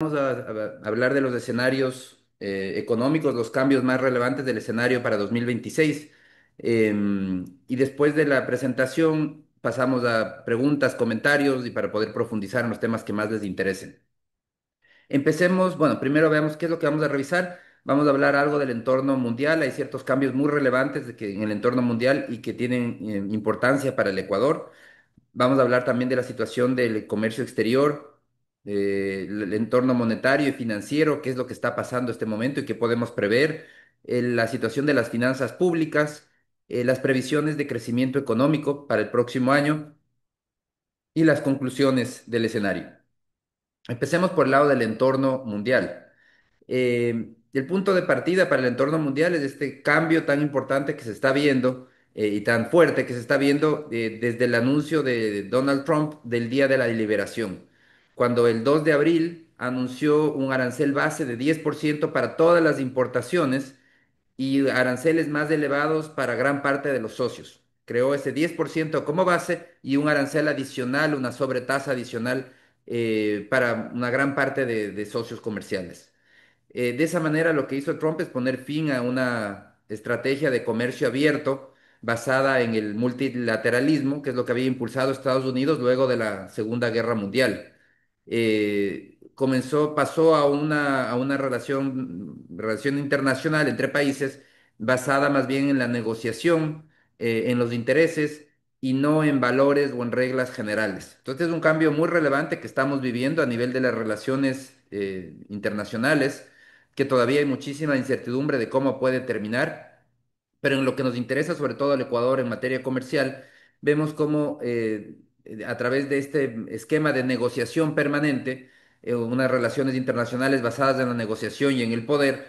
Vamos a hablar de los escenarios económicos, los cambios más relevantes del escenario para 2026. Y después de la presentación pasamos a preguntas, comentarios y para poder profundizar en los temas que más les interesen. Empecemos, bueno, primero veamos qué es lo que vamos a revisar. Vamos a hablar algo del entorno mundial. Hay ciertos cambios muy relevantes en el entorno mundial y que tienen importancia para el Ecuador. Vamos a hablar también de la situación del comercio exterior, el entorno monetario y financiero, qué es lo que está pasando en este momento y qué podemos prever, la situación de las finanzas públicas, las previsiones de crecimiento económico para el próximo año y las conclusiones del escenario. Empecemos por el lado del entorno mundial. El punto de partida para el entorno mundial es este cambio tan importante que se está viendo y tan fuerte que se está viendo desde el anuncio de Donald Trump del Día de la Liberación, cuando el 2 de abril anunció un arancel base de 10% para todas las importaciones y aranceles más elevados para gran parte de los socios. Creó ese 10% como base y un arancel adicional, una sobretasa adicional para una gran parte de socios comerciales. De esa manera, lo que hizo Trump es poner fin a una estrategia de comercio abierto basada en el multilateralismo, que es lo que había impulsado Estados Unidos luego de la Segunda Guerra Mundial. Pasó a una relación internacional entre países basada más bien en la negociación, en los intereses y no en valores o en reglas generales. Entonces es un cambio muy relevante que estamos viviendo a nivel de las relaciones internacionales, que todavía hay muchísima incertidumbre de cómo puede terminar, pero en lo que nos interesa, sobre todo al Ecuador en materia comercial, vemos cómo a través de este esquema de negociación permanente, unas relaciones internacionales basadas en la negociación y en el poder,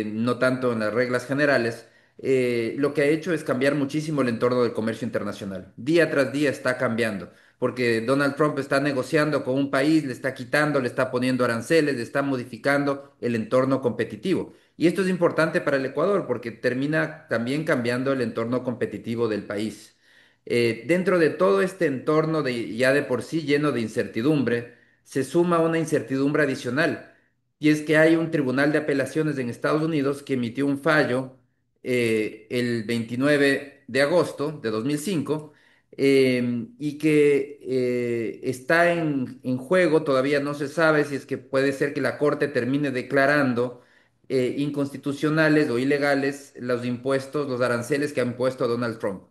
no tanto en las reglas generales, lo que ha hecho es cambiar muchísimo el entorno del comercio internacional. Día tras día está cambiando, porque Donald Trump está negociando con un país, le está quitando, le está poniendo aranceles, le está modificando el entorno competitivo. Y esto es importante para el Ecuador porque termina también cambiando el entorno competitivo del país. Dentro de todo este entorno ya de por sí lleno de incertidumbre, se suma una incertidumbre adicional, y es que hay un tribunal de apelaciones en Estados Unidos que emitió un fallo el 29 de agosto de 2005, y que está en juego. Todavía no se sabe si es que puede ser que la Corte termine declarando inconstitucionales o ilegales los impuestos, los aranceles que ha impuesto Donald Trump.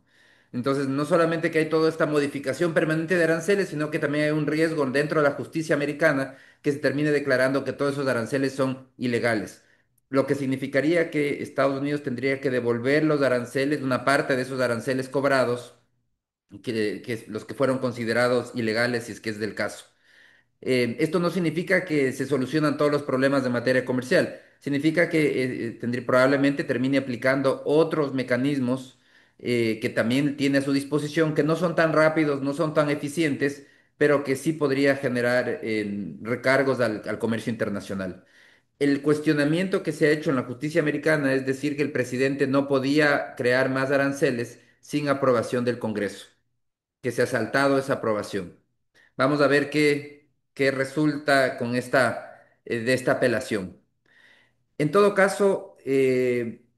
Entonces, no solamente que hay toda esta modificación permanente de aranceles, sino que también hay un riesgo dentro de la justicia americana que se termine declarando que todos esos aranceles son ilegales. Lo que significaría que Estados Unidos tendría que devolver los aranceles, una parte de esos aranceles cobrados, los que fueron considerados ilegales, si es que es del caso. Esto no significa que se solucionan todos los problemas de materia comercial. Significa que probablemente termine aplicando otros mecanismos que también tiene a su disposición, que no son tan rápidos, no son tan eficientes, pero que sí podría generar recargos al comercio internacional. El cuestionamiento que se ha hecho en la justicia americana es decir que el presidente no podía crear más aranceles sin aprobación del Congreso, que se ha saltado esa aprobación. Vamos a ver qué resulta con de esta apelación. En todo caso,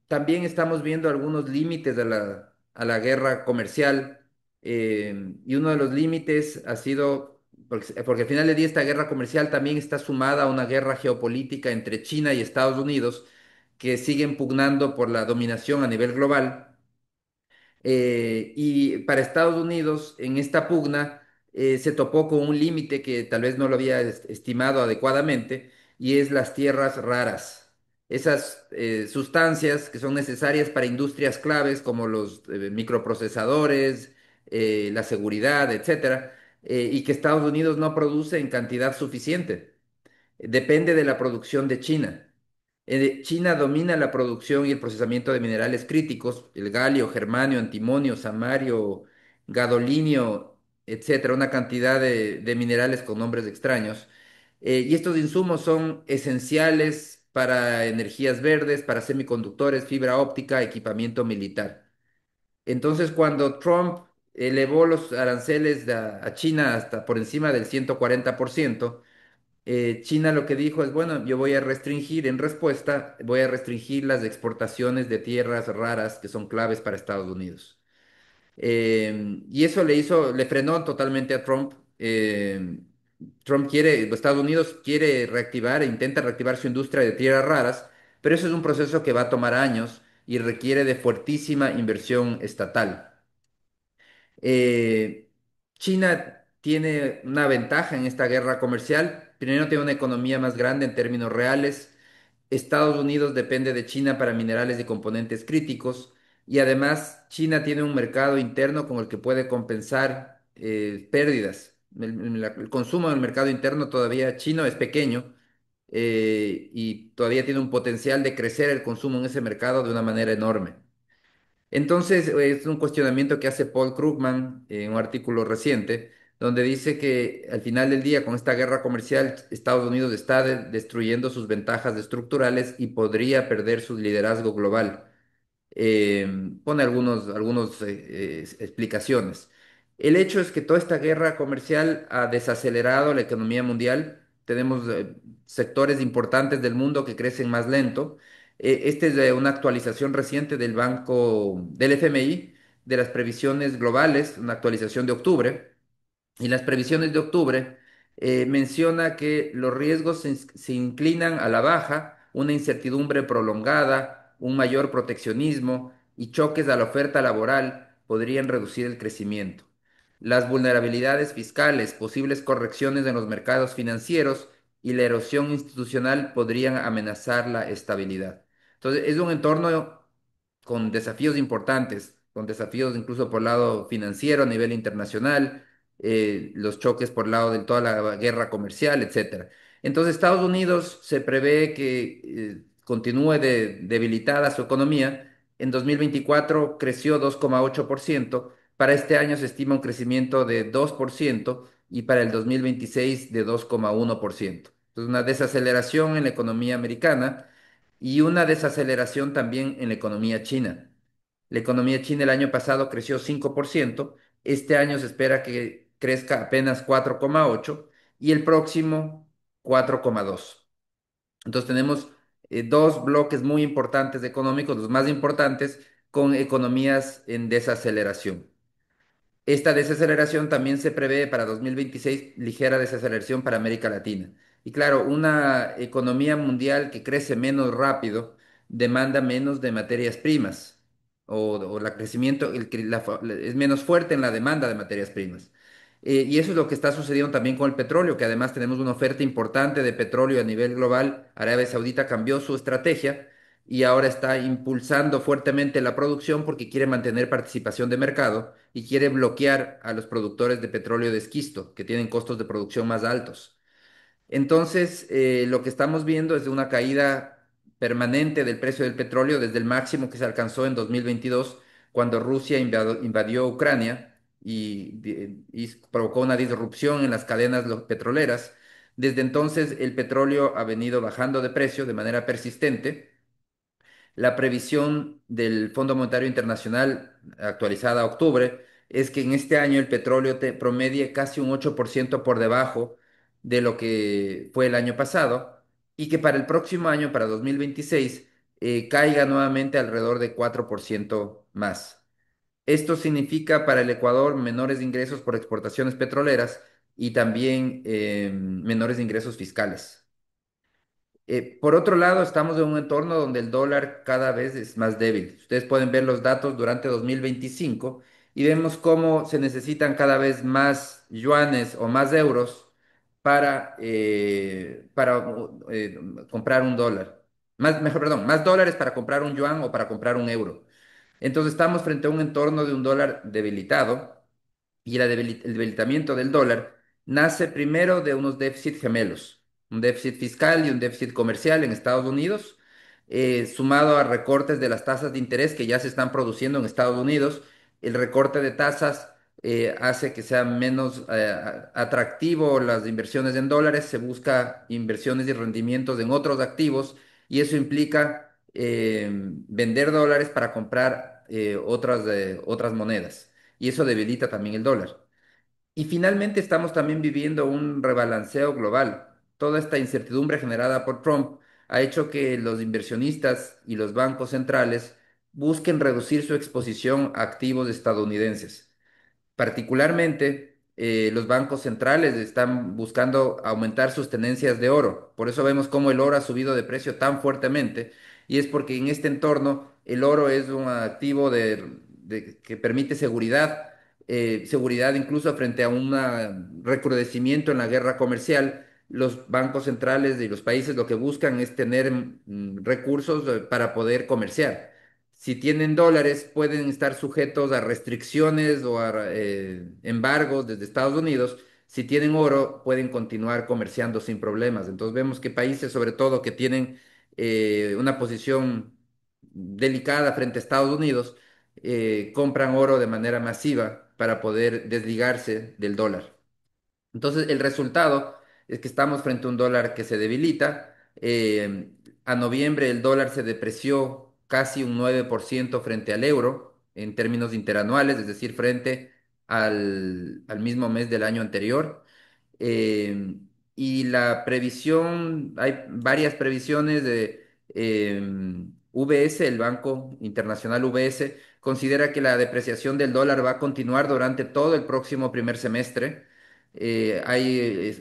también estamos viendo algunos límites a la guerra comercial, y uno de los límites ha sido, porque al final del día esta guerra comercial también está sumada a una guerra geopolítica entre China y Estados Unidos, que siguen pugnando por la dominación a nivel global. Y para Estados Unidos, en esta pugna, se topó con un límite que tal vez no lo había estimado adecuadamente, y es las tierras raras. Esas sustancias que son necesarias para industrias claves como los microprocesadores, la seguridad, etcétera, y que Estados Unidos no produce en cantidad suficiente. Depende de la producción de China. China domina la producción y el procesamiento de minerales críticos, el galio, germanio, antimonio, samario, gadolinio, etcétera, una cantidad de minerales con nombres extraños. Y estos insumos son esenciales para energías verdes, para semiconductores, fibra óptica, equipamiento militar. Entonces, cuando Trump elevó los aranceles a China hasta por encima del 140%, China lo que dijo es, bueno, yo voy a restringir en respuesta, voy a restringir las exportaciones de tierras raras que son claves para Estados Unidos. Y eso le frenó totalmente a Trump. Trump quiere, Estados Unidos quiere reactivar e intenta reactivar su industria de tierras raras, pero eso es un proceso que va a tomar años y requiere de fuertísima inversión estatal. Eh, China tiene una ventaja en esta guerra comercial. Primero, tiene una economía más grande en términos reales. Estados Unidos depende de China para minerales y componentes críticos. Y además, China tiene un mercado interno con el que puede compensar pérdidas. El consumo en el mercado interno todavía chino es pequeño, y todavía tiene un potencial de crecer el consumo en ese mercado de una manera enorme. Entonces, es un cuestionamiento que hace Paul Krugman en un artículo reciente, donde dice que al final del día, con esta guerra comercial, Estados Unidos está destruyendo sus ventajas estructurales y podría perder su liderazgo global. Eh, Pone algunos explicaciones. El hecho es que toda esta guerra comercial ha desacelerado la economía mundial. Tenemos sectores importantes del mundo que crecen más lento. Esta es una actualización reciente del FMI, de las previsiones globales, una actualización de octubre. Y las previsiones de octubre menciona que los riesgos se inclinan a la baja, una incertidumbre prolongada, un mayor proteccionismo y choques a la oferta laboral podrían reducir el crecimiento. Las vulnerabilidades fiscales, posibles correcciones en los mercados financieros y la erosión institucional podrían amenazar la estabilidad. Entonces, es un entorno con desafíos importantes, con desafíos incluso por el lado financiero a nivel internacional, los choques por el lado de toda la guerra comercial, etcétera. Entonces, Estados Unidos se prevé que continúe debilitada su economía. En 2024 creció 2,8%. Para este año se estima un crecimiento de 2% y para el 2026 de 2,1%. Entonces, una desaceleración en la economía americana y una desaceleración también en la economía china. La economía china el año pasado creció 5%. Este año se espera que crezca apenas 4,8% y el próximo 4,2%. Entonces tenemos dos bloques muy importantes económicos, los más importantes, con economías en desaceleración. Esta desaceleración también se prevé para 2026, ligera desaceleración para América Latina. Y claro, una economía mundial que crece menos rápido demanda menos de materias primas, o la crecimiento es menos fuerte en la demanda de materias primas. Y eso es lo que está sucediendo también con el petróleo, que además tenemos una oferta importante de petróleo a nivel global. Arabia Saudita cambió su estrategia y ahora está impulsando fuertemente la producción porque quiere mantener participación de mercado y quiere bloquear a los productores de petróleo de esquisto, que tienen costos de producción más altos. Entonces, lo que estamos viendo es una caída permanente del precio del petróleo desde el máximo que se alcanzó en 2022, cuando Rusia invadió Ucrania y provocó una disrupción en las cadenas petroleras. Desde entonces, el petróleo ha venido bajando de precio de manera persistente. La previsión del Fondo Monetario Internacional, actualizada a octubre, es que en este año el petróleo promedie casi un 8% por debajo de lo que fue el año pasado, y que para el próximo año, para 2026, caiga nuevamente alrededor de 4% más. Esto significa para el Ecuador menores ingresos por exportaciones petroleras y también menores ingresos fiscales. Por otro lado, estamos en un entorno donde el dólar cada vez es más débil. Ustedes pueden ver los datos durante 2025 y vemos cómo se necesitan cada vez más yuanes o más euros para comprar un dólar. Perdón, más dólares para comprar un yuan o para comprar un euro. Entonces estamos frente a un entorno de un dólar debilitado, y el debilitamiento del dólar nace primero de unos déficits gemelos, un déficit fiscal y un déficit comercial en Estados Unidos, sumado a recortes de las tasas de interés que ya se están produciendo en Estados Unidos. El recorte de tasas hace que sea menos atractivo las inversiones en dólares, se busca inversiones y rendimientos en otros activos, y eso implica vender dólares para comprar otras monedas, y eso debilita también el dólar. Y finalmente estamos también viviendo un rebalanceo global. toda esta incertidumbre generada por Trump ha hecho que los inversionistas y los bancos centrales busquen reducir su exposición a activos estadounidenses. Particularmente, los bancos centrales están buscando aumentar sus tenencias de oro. Por eso vemos cómo el oro ha subido de precio tan fuertemente. Y es porque en este entorno el oro es un activo que permite seguridad, seguridad incluso frente a un recrudecimiento en la guerra comercial. Los bancos centrales de los países lo que buscan es tener recursos para poder comerciar. Si tienen dólares, pueden estar sujetos a restricciones o a embargos desde Estados Unidos. Si tienen oro, pueden continuar comerciando sin problemas. Entonces vemos que países, sobre todo, que tienen una posición delicada frente a Estados Unidos, compran oro de manera masiva para poder desligarse del dólar. Entonces, el resultado es que estamos frente a un dólar que se debilita. A noviembre el dólar se depreció casi un 9% frente al euro en términos interanuales, es decir, frente al mismo mes del año anterior. Eh, y la previsión, hay varias previsiones de UBS, el Banco Internacional UBS, considera que la depreciación del dólar va a continuar durante todo el próximo primer semestre.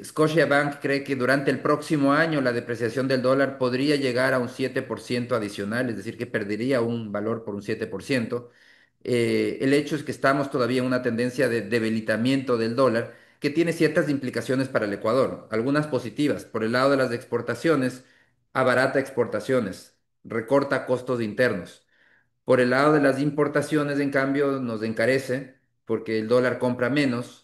Scotiabank cree que durante el próximo año la depreciación del dólar podría llegar a un 7% adicional, es decir, que perdería un valor por un 7%. El hecho es que estamos todavía en una tendencia de debilitamiento del dólar que tiene ciertas implicaciones para el Ecuador, algunas positivas. Por el lado de las exportaciones, abarata exportaciones, recorta costos internos. Por el lado de las importaciones, en cambio, nos encarece porque el dólar compra menos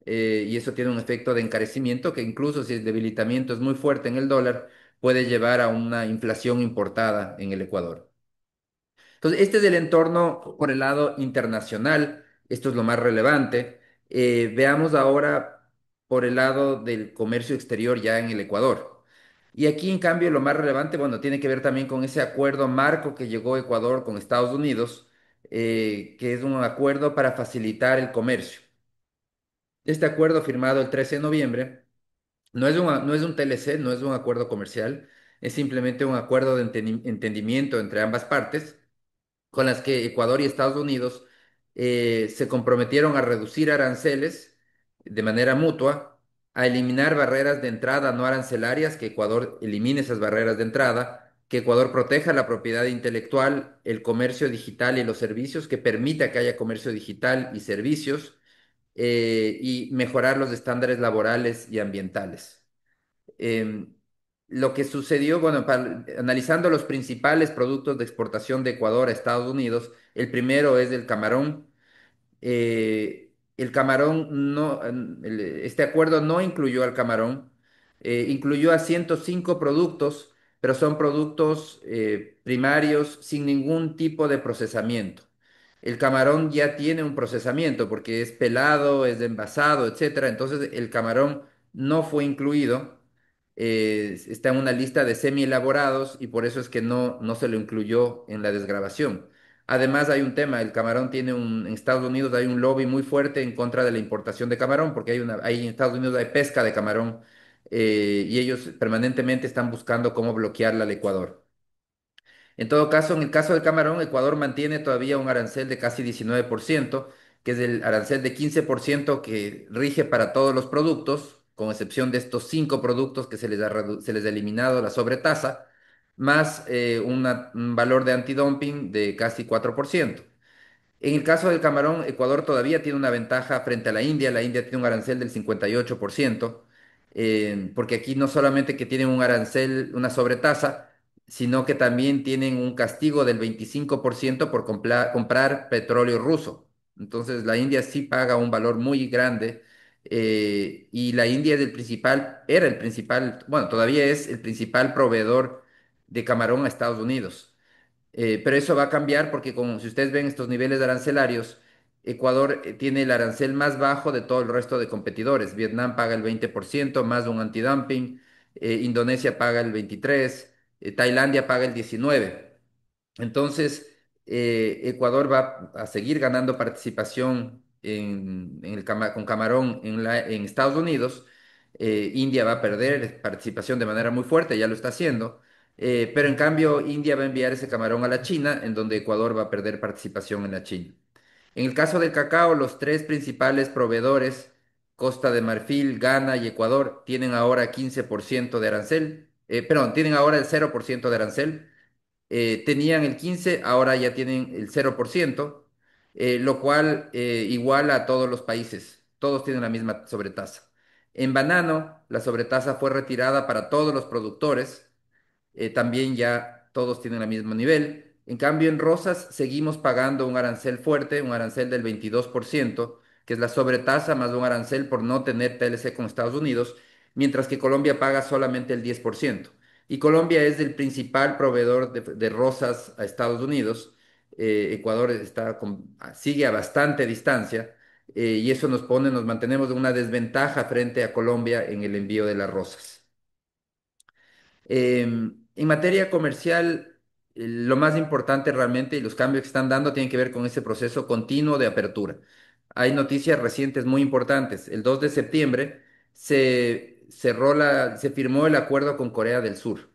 y eso tiene un efecto de encarecimiento que incluso si el debilitamiento es muy fuerte en el dólar, puede llevar a una inflación importada en el Ecuador. Entonces, este es el entorno por el lado internacional, esto es lo más relevante. Veamos ahora por el lado del comercio exterior ya en el Ecuador. Y aquí, en cambio, lo más relevante, bueno, tiene que ver también con ese acuerdo marco que llegó Ecuador con Estados Unidos, que es un acuerdo para facilitar el comercio. Este acuerdo firmado el 13 de noviembre no es un TLC, no es un acuerdo comercial, es simplemente un acuerdo de entendimiento entre ambas partes con las que Ecuador y Estados Unidos se comprometieron a reducir aranceles de manera mutua, a eliminar barreras de entrada no arancelarias, que Ecuador elimine esas barreras de entrada, que Ecuador proteja la propiedad intelectual, el comercio digital y los servicios, que permita que haya comercio digital y servicios, y mejorar los estándares laborales y ambientales. Em, lo que sucedió, bueno, analizando los principales productos de exportación de Ecuador a Estados Unidos, el primero es el camarón. El camarón no, este acuerdo no incluyó al camarón, incluyó a 105 productos, pero son productos primarios sin ningún tipo de procesamiento. El camarón ya tiene un procesamiento porque es pelado, es envasado, etcétera. Entonces el camarón no fue incluido, está en una lista de semi elaborados y por eso es que no se lo incluyó en la desgravación. Además hay un tema, el camarón tiene en Estados Unidos hay un lobby muy fuerte en contra de la importación de camarón, porque hay en Estados Unidos hay pesca de camarón y ellos permanentemente están buscando cómo bloquearla al Ecuador. En todo caso, en el caso del camarón, Ecuador mantiene todavía un arancel de casi 19%, que es el arancel de 15% que rige para todos los productos, con excepción de estos 5 productos que se les ha eliminado la sobretasa, más un valor de antidumping de casi 4%. En el caso del camarón, Ecuador todavía tiene una ventaja frente a la India. La India tiene un arancel del 58%, porque aquí no solamente que tienen un arancel, una sobretasa, sino que también tienen un castigo del 25% por comprar petróleo ruso. Entonces la India sí paga un valor muy grande y la India era el principal, bueno, todavía es el principal proveedor de camarón a Estados Unidos. Pero eso va a cambiar porque como si ustedes ven estos niveles arancelarios, Ecuador tiene el arancel más bajo de todo el resto de competidores. Vietnam paga el 20% más un antidumping, Indonesia paga el 23%, Tailandia paga el 19%. Entonces, Ecuador va a seguir ganando participación con camarón en Estados Unidos, India va a perder participación de manera muy fuerte, ya lo está haciendo. Pero en cambio, India va a enviar ese camarón a la China, en donde Ecuador va a perder participación en la China. En el caso del cacao, los tres principales proveedores, Costa de Marfil, Ghana y Ecuador, tienen ahora 15% de arancel, perdón, tienen ahora el 0% de arancel. Tenían el 15%, ahora ya tienen el 0%, lo cual iguala a todos los países, todos tienen la misma sobretasa. En banano, la sobretasa fue retirada para todos los productores, también ya todos tienen el mismo nivel. En cambio, en rosas seguimos pagando un arancel fuerte, un arancel del 22%, que es la sobretasa más un arancel por no tener TLC con Estados Unidos, mientras que Colombia paga solamente el 10%. Y Colombia es el principal proveedor de rosas a Estados Unidos. Ecuador sigue a bastante distancia, y eso nos mantenemos en una desventaja frente a Colombia en el envío de las rosas. En materia comercial, lo más importante realmente y los cambios que están dando tienen que ver con ese proceso continuo de apertura. Hay noticias recientes muy importantes. El 2 de septiembre se firmó el acuerdo con Corea del Sur.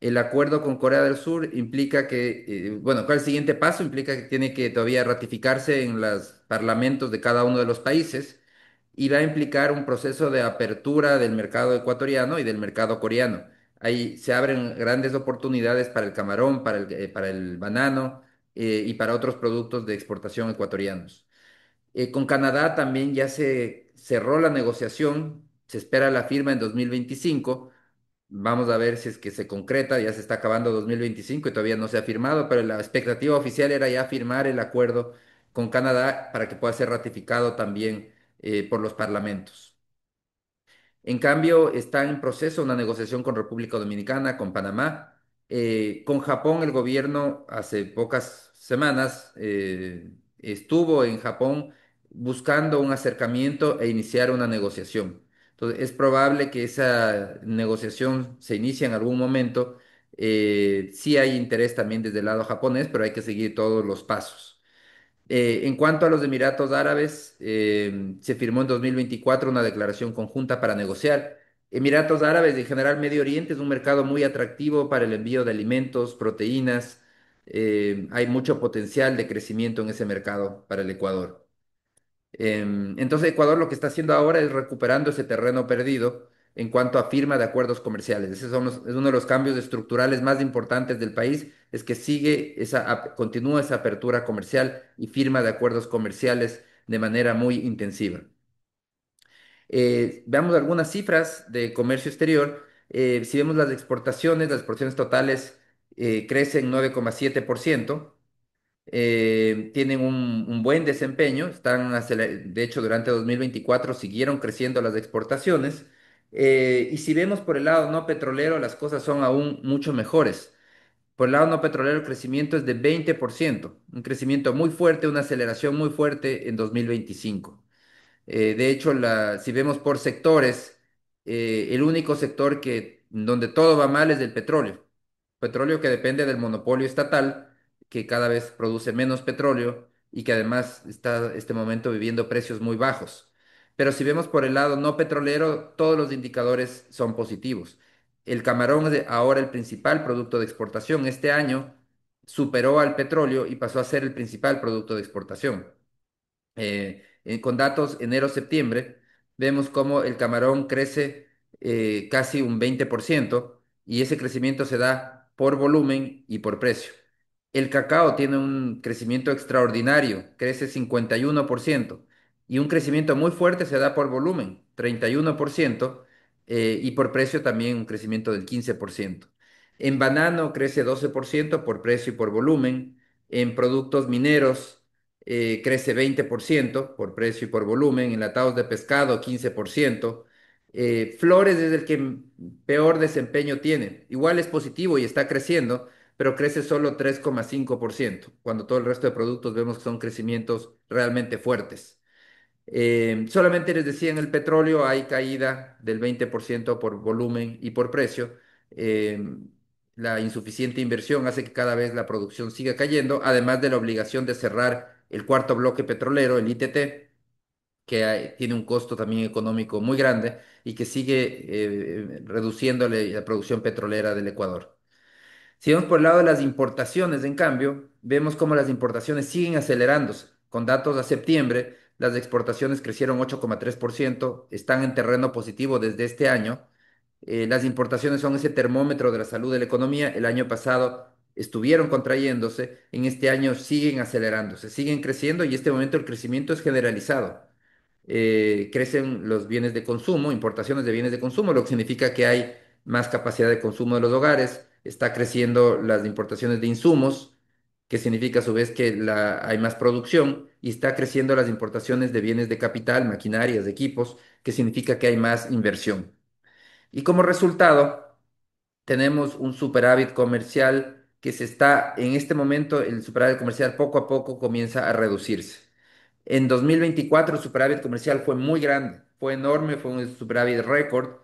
El acuerdo con Corea del Sur implica que, bueno, ¿cuál es el siguiente paso? Implica que tiene que todavía ratificarse en los parlamentos de cada uno de los países y va a implicar un proceso de apertura del mercado ecuatoriano y del mercado coreano. Ahí se abren grandes oportunidades para el camarón, para el banano, y para otros productos de exportación ecuatorianos. Con Canadá también ya se cerró la negociación, se espera la firma en 2025. Vamos a ver si es que se concreta, ya se está acabando 2025 y todavía no se ha firmado, pero la expectativa oficial era ya firmar el acuerdo con Canadá para que pueda ser ratificado también por los parlamentos. En cambio, está en proceso una negociación con República Dominicana, con Panamá. Con Japón, el gobierno hace pocas semanas estuvo en Japón buscando un acercamiento e iniciar una negociación. Entonces, es probable que esa negociación se inicie en algún momento. Sí hay interés también desde el lado japonés, pero hay que seguir todos los pasos. En cuanto a los Emiratos Árabes, se firmó en 2024 una declaración conjunta para negociar. Emiratos Árabes, en general Medio Oriente, es un mercado muy atractivo para el envío de alimentos, proteínas. Hay mucho potencial de crecimiento en ese mercado para el Ecuador. Entonces Ecuador lo que está haciendo ahora es recuperando ese terreno perdido en cuanto a firma de acuerdos comerciales. Es uno de los cambios estructurales más importantes del país, es que continúa esa apertura comercial y firma de acuerdos comerciales de manera muy intensiva. Veamos algunas cifras de comercio exterior. Si vemos las exportaciones totales crecen 9,7%. Tienen un buen desempeño, de hecho durante 2024 siguieron creciendo las exportaciones. Y si vemos por el lado no petrolero, las cosas son aún mucho mejores. Por el lado no petrolero, el crecimiento es de 20%, un crecimiento muy fuerte, una aceleración muy fuerte en 2025. De hecho, si vemos por sectores, el único sector donde todo va mal es el petróleo. Petróleo que depende del monopolio estatal, que cada vez produce menos petróleo y que además está este momento viviendo precios muy bajos. Pero si vemos por el lado no petrolero, todos los indicadores son positivos. El camarón es ahora el principal producto de exportación. Este año superó al petróleo y pasó a ser el principal producto de exportación. Con datos enero-septiembre, vemos cómo el camarón crece casi un 20% y ese crecimiento se da por volumen y por precio. El cacao tiene un crecimiento extraordinario, crece 51% y un crecimiento muy fuerte se da por volumen, 31%, y por precio también un crecimiento del 15%. En banano crece 12% por precio y por volumen. En productos mineros crece 20% por precio y por volumen, enlatados de pescado 15%. Flores es el que peor desempeño tiene. Igual es positivo y está creciendo, pero crece solo 3,5%, cuando todo el resto de productos vemos que son crecimientos realmente fuertes. Solamente les decía, en el petróleo hay caída del 20% por volumen y por precio. Eh, la insuficiente inversión hace que cada vez la producción siga cayendo, además de la obligación de cerrar el cuarto bloque petrolero, el ITT, tiene un costo también económico muy grande y que sigue reduciéndole la producción petrolera del Ecuador. Si vemos por el lado de las importaciones, en cambio, vemos cómo las importaciones siguen acelerándose. Con datos a septiembre, las exportaciones crecieron 8,3%, están en terreno positivo desde este año. Las importaciones son ese termómetro de la salud de la economía. El año pasado estuvieron contrayéndose, en este año siguen acelerándose, siguen creciendo y en este momento el crecimiento es generalizado. Crecen los bienes de consumo, importaciones de bienes de consumo, lo que significa que hay más capacidad de consumo de los hogares, está creciendo las importaciones de insumos, que significa a su vez que hay más producción, y está creciendo las importaciones de bienes de capital, maquinarias, equipos, que significa que hay más inversión. Y como resultado, tenemos un superávit comercial que en este momento, el superávit comercial poco a poco comienza a reducirse. En 2024 el superávit comercial fue muy grande, fue enorme, fue un superávit récord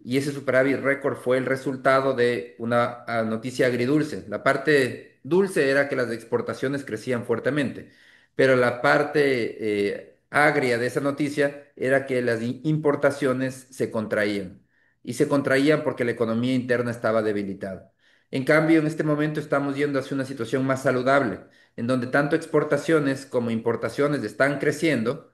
y ese superávit récord fue el resultado de una noticia agridulce. La parte dulce era que las exportaciones crecían fuertemente, pero la parte agria de esa noticia era que las importaciones se contraían y se contraían porque la economía interna estaba debilitada. En cambio, en este momento estamos yendo hacia una situación más saludable en donde tanto exportaciones como importaciones están creciendo,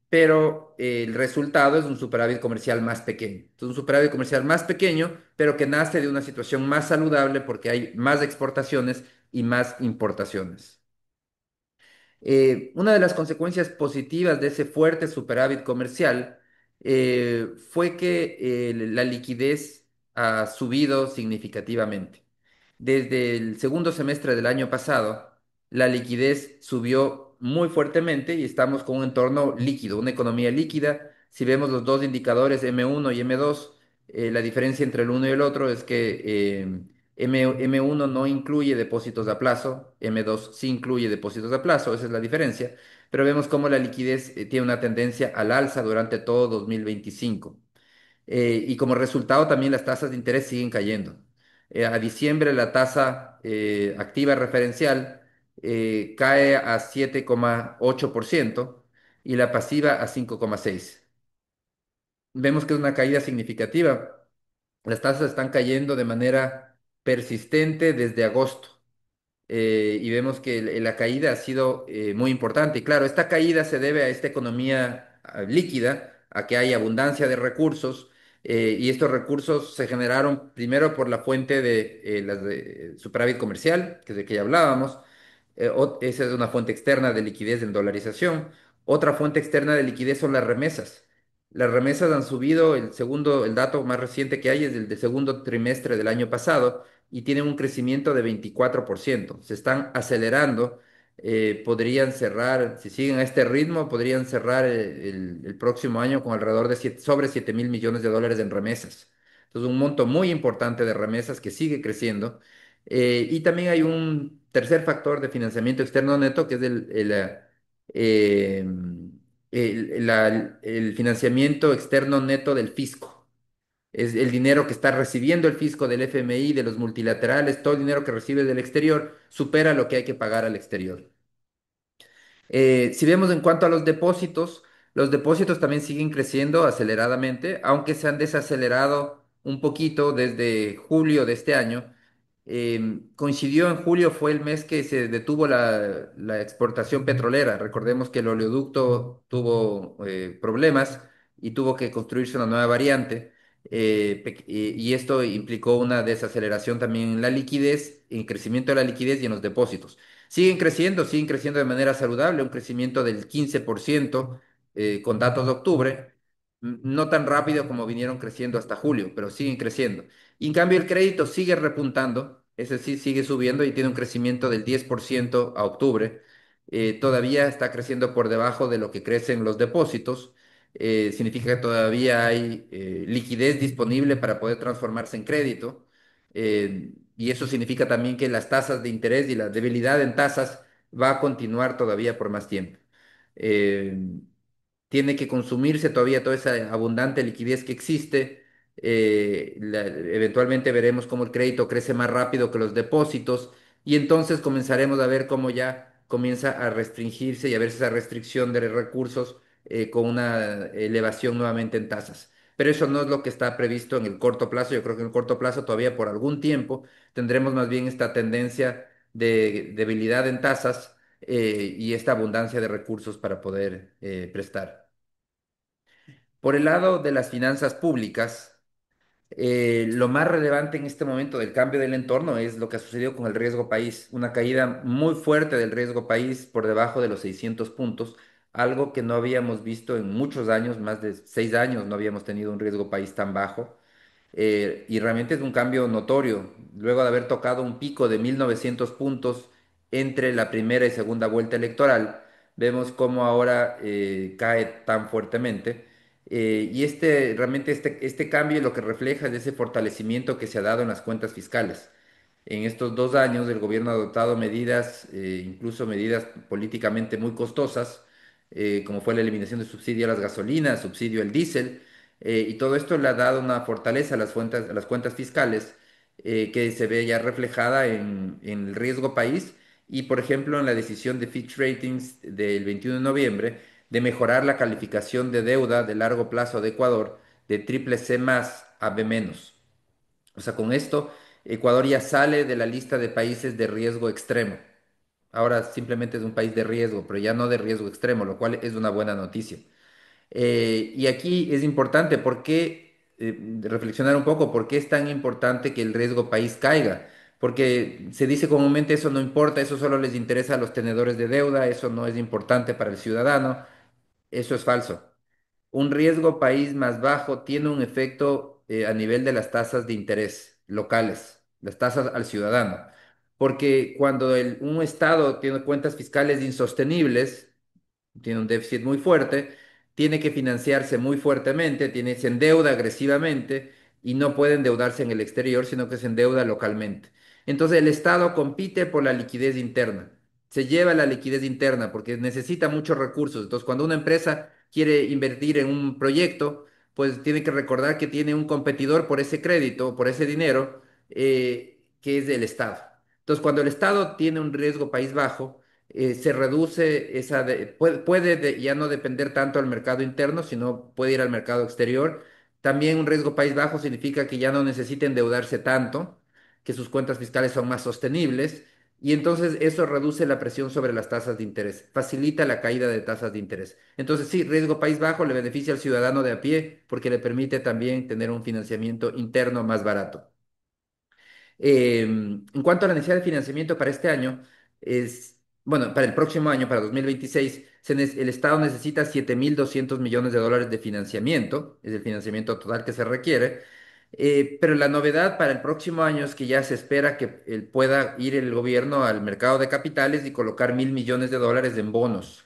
pero el resultado es un superávit comercial más pequeño. Entonces, un superávit comercial más pequeño, pero que nace de una situación más saludable porque hay más exportaciones y más importaciones. Una de las consecuencias positivas de ese fuerte superávit comercial fue que la liquidez ha subido significativamente. Desde el segundo semestre del año pasado, la liquidez subió muy fuertemente y estamos con un entorno líquido, una economía líquida. Si vemos los dos indicadores M1 y M2, la diferencia entre el uno y el otro es que M1 no incluye depósitos a plazo, M2 sí incluye depósitos a plazo, esa es la diferencia, pero vemos cómo la liquidez tiene una tendencia al alza durante todo 2025. Y como resultado también las tasas de interés siguen cayendo. A diciembre la tasa activa referencial cae a 7,8% y la pasiva a 5,6%. Vemos que es una caída significativa. Las tasas están cayendo de manera persistente desde agosto y vemos que la caída ha sido muy importante. Y claro, esta caída se debe a esta economía líquida, a que hay abundancia de recursos, y estos recursos se generaron primero por la fuente de superávit comercial, que es de que ya hablábamos. Esa es una fuente externa de liquidez en dolarización. Otra fuente externa de liquidez son las remesas. Las remesas han subido, el dato más reciente que hay es el del segundo trimestre del año pasado y tienen un crecimiento de 24%. Se están acelerando, podrían cerrar, si siguen a este ritmo, podrían cerrar el próximo año con alrededor de sobre 7.000 millones de dólares en remesas. Entonces, un monto muy importante de remesas que sigue creciendo. Y también hay un tercer factor de financiamiento externo neto, que es eh, el financiamiento externo neto del fisco. Es el dinero que está recibiendo el fisco del FMI, de los multilaterales, todo el dinero que recibe del exterior supera lo que hay que pagar al exterior. Si vemos en cuanto a los depósitos también siguen creciendo aceleradamente, aunque se han desacelerado un poquito desde julio de este año. Coincidió en julio, fue el mes que se detuvo la exportación petrolera. Recordemos que el oleoducto tuvo problemas y tuvo que construirse una nueva variante. Y esto implicó una desaceleración también en la liquidez, en crecimiento de la liquidez y en los depósitos. Siguen creciendo de manera saludable, un crecimiento del 15% con datos de octubre, no tan rápido como vinieron creciendo hasta julio, pero siguen creciendo. Y en cambio el crédito sigue repuntando, ese sí sigue subiendo y tiene un crecimiento del 10% a octubre. Todavía está creciendo por debajo de lo que crecen los depósitos. Significa que todavía hay liquidez disponible para poder transformarse en crédito. Y eso significa también que las tasas de interés y la debilidad en tasas va a continuar todavía por más tiempo. Eh, Tiene que consumirse todavía toda esa abundante liquidez que existe. Eventualmente veremos cómo el crédito crece más rápido que los depósitos y entonces comenzaremos a ver cómo ya comienza a restringirse y a verse esa restricción de recursos con una elevación nuevamente en tasas. Pero eso no es lo que está previsto en el corto plazo. Yo creo que en el corto plazo todavía por algún tiempo tendremos más bien esta tendencia de debilidad en tasas y esta abundancia de recursos para poder prestar. Por el lado de las finanzas públicas, lo más relevante en este momento del cambio del entorno es lo que ha sucedido con el riesgo país, una caída muy fuerte del riesgo país por debajo de los 600 puntos, algo que no habíamos visto en muchos años, más de 6 años no habíamos tenido un riesgo país tan bajo. Y realmente es un cambio notorio. Luego de haber tocado un pico de 1900 puntos entre la primera y segunda vuelta electoral, vemos cómo ahora cae tan fuertemente. Y realmente este cambio lo que refleja es ese fortalecimiento que se ha dado en las cuentas fiscales. En estos 2 años el gobierno ha adoptado medidas, incluso medidas políticamente muy costosas, como fue la eliminación de subsidio a las gasolinas, subsidio al diésel, y todo esto le ha dado una fortaleza a las cuentas fiscales que se ve ya reflejada en el riesgo país y, por ejemplo, en la decisión de Fitch Ratings del 21 de noviembre de mejorar la calificación de deuda de largo plazo de Ecuador de triple C más a B menos. O sea, con esto, Ecuador ya sale de la lista de países de riesgo extremo. Ahora simplemente es un país de riesgo, pero ya no de riesgo extremo, lo cual es una buena noticia. Y aquí es importante, ¿por qué? Reflexionar un poco, ¿por qué es tan importante que el riesgo país caiga? Porque se dice comúnmente eso no importa, eso solo les interesa a los tenedores de deuda, eso no es importante para el ciudadano. Eso es falso. Un riesgo país más bajo tiene un efecto a nivel de las tasas de interés locales, las tasas al ciudadano. Porque cuando un estado tiene cuentas fiscales insostenibles, tiene un déficit muy fuerte, tiene que financiarse muy fuertemente, se endeuda agresivamente y no puede endeudarse en el exterior, sino que se endeuda localmente. Entonces el Estado compite por la liquidez interna, se lleva la liquidez interna porque necesita muchos recursos. Entonces cuando una empresa quiere invertir en un proyecto, pues tiene que recordar que tiene un competidor por ese crédito, por ese dinero, que es el Estado. Entonces cuando el Estado tiene un riesgo país bajo, se reduce puede ya no depender tanto del mercado interno, sino puede ir al mercado exterior. También un riesgo país bajo significa que ya no necesita endeudarse tanto, que sus cuentas fiscales son más sostenibles y entonces eso reduce la presión sobre las tasas de interés, facilita la caída de tasas de interés. Entonces sí, riesgo país bajo le beneficia al ciudadano de a pie porque le permite también tener un financiamiento interno más barato. En cuanto a la necesidad de financiamiento para este año, bueno, para el próximo año, para 2026, el Estado necesita 7.200 millones de dólares de financiamiento, es el financiamiento total que se requiere, pero la novedad para el próximo año es que ya se espera que pueda ir el gobierno al mercado de capitales y colocar 1.000 millones de dólares en bonos.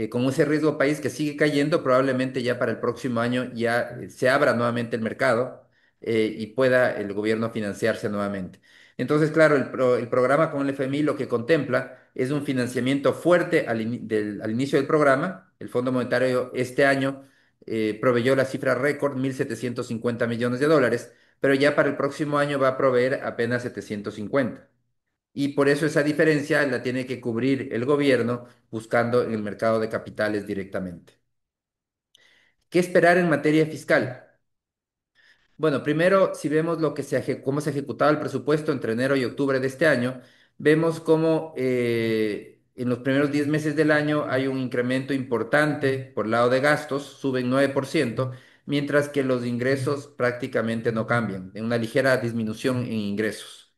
Con ese riesgo país que sigue cayendo, probablemente ya para el próximo año ya se abra nuevamente el mercado y pueda el gobierno financiarse nuevamente. Entonces, claro, el programa con el FMI lo que contempla es un financiamiento fuerte al inicio del programa. El Fondo Monetario este año proveyó la cifra récord, 1.750 millones de dólares, pero ya para el próximo año va a proveer apenas 750. Y por eso esa diferencia la tiene que cubrir el gobierno buscando en el mercado de capitales directamente. ¿Qué esperar en materia fiscal? Bueno, primero, si vemos cómo se ha ejecutado el presupuesto entre enero y octubre de este año, vemos cómo en los primeros 10 meses del año hay un incremento importante por el lado de gastos, suben 9%, mientras que los ingresos prácticamente no cambian, en una ligera disminución en ingresos.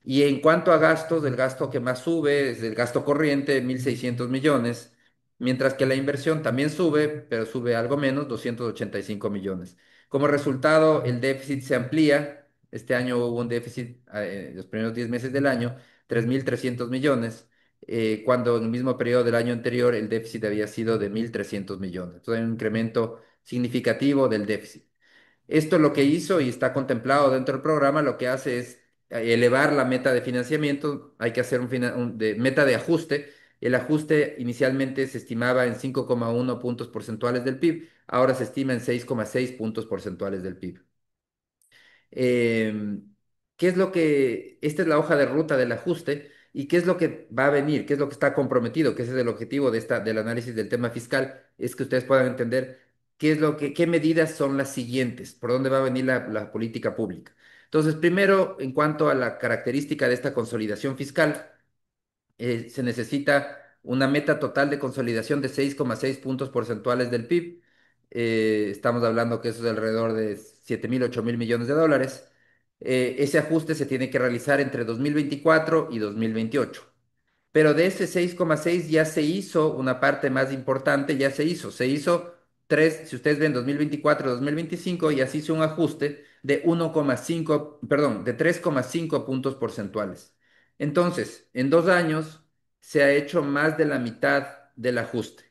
Y en cuanto a gastos, el gasto que más sube es el gasto corriente, 1.600 millones, mientras que la inversión también sube, pero sube algo menos, 285 millones. Como resultado, el déficit se amplía. Este año hubo un déficit, los primeros 10 meses del año, 3.300 millones, cuando en el mismo periodo del año anterior el déficit había sido de 1.300 millones. Entonces hay un incremento significativo del déficit. Esto lo que hizo y está contemplado dentro del programa, lo que hace es elevar la meta de financiamiento, hay que hacer meta de ajuste. El ajuste inicialmente se estimaba en 5,1 puntos porcentuales del PIB, ahora se estima en 6,6 puntos porcentuales del PIB. ¿Qué es lo que? Esta es la hoja de ruta del ajuste ¿Y qué es lo que va a venir? ¿Qué es lo que está comprometido? Que ese es el objetivo de del análisis del tema fiscal, es que ustedes puedan entender qué medidas son las siguientes, por dónde va a venir la política pública. Entonces, primero, en cuanto a la característica de esta consolidación fiscal, se necesita una meta total de consolidación de 6,6 puntos porcentuales del PIB. Estamos hablando que eso es alrededor de 7.000, 8.000 millones de dólares. Ese ajuste se tiene que realizar entre 2024 y 2028. Pero de ese 6,6 ya se hizo una parte más importante, ya se hizo tres, si ustedes ven 2024, 2025, ya se hizo un ajuste de 1,5, perdón, de 3,5 puntos porcentuales. Entonces, en 2 años se ha hecho más de la mitad del ajuste.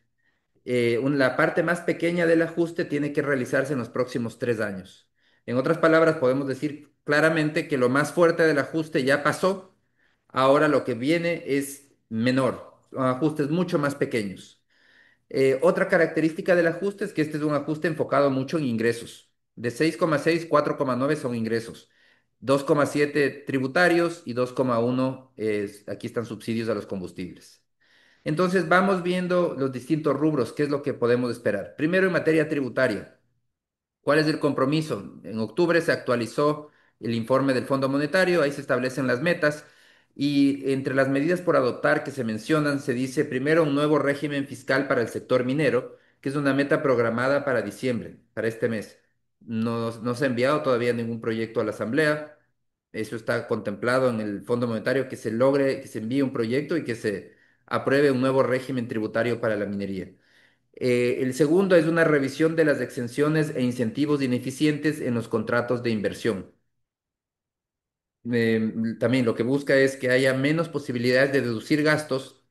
La parte más pequeña del ajuste tiene que realizarse en los próximos 3 años. En otras palabras, podemos decir claramente que lo más fuerte del ajuste ya pasó. Ahora lo que viene es menor, son ajustes mucho más pequeños. Otra característica del ajuste es que este es un ajuste enfocado mucho en ingresos. De 6,6, 4,9 son ingresos. 2,7 tributarios y 2,1 aquí están subsidios a los combustibles. Entonces vamos viendo los distintos rubros, qué es lo que podemos esperar. Primero en materia tributaria. ¿Cuál es el compromiso? En octubre se actualizó el informe del Fondo Monetario, ahí se establecen las metas y entre las medidas por adoptar que se mencionan se dice primero un nuevo régimen fiscal para el sector minero, que es una meta programada para diciembre, para este mes. No se ha enviado todavía ningún proyecto a la Asamblea, eso está contemplado en el Fondo Monetario, que se logre, que se envíe un proyecto y que se apruebe un nuevo régimen tributario para la minería. El segundo es una revisión de las exenciones e incentivos ineficientes en los contratos de inversión. También lo que busca es que haya menos posibilidades de deducir gastos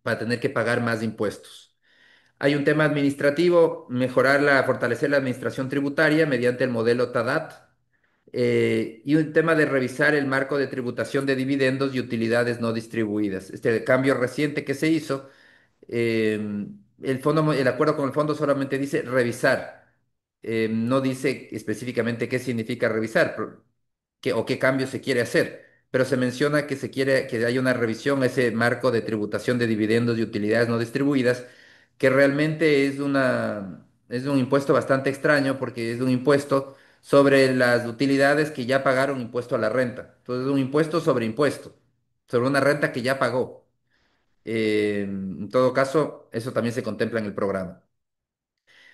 para tener que pagar más impuestos. Hay un tema administrativo, fortalecer la administración tributaria mediante el modelo TADAT, y un tema de revisar el marco de tributación de dividendos y utilidades no distribuidas. Este cambio reciente que se hizo, el acuerdo con el fondo solamente dice revisar, no dice específicamente qué significa revisar o qué cambio se quiere hacer, pero se menciona que se quiere que haya una revisión a ese marco de tributación de dividendos y utilidades no distribuidas, que realmente es un impuesto bastante extraño porque es un impuesto sobre las utilidades que ya pagaron impuesto a la renta. Entonces es un impuesto, sobre una renta que ya pagó. En todo caso, eso también se contempla en el programa.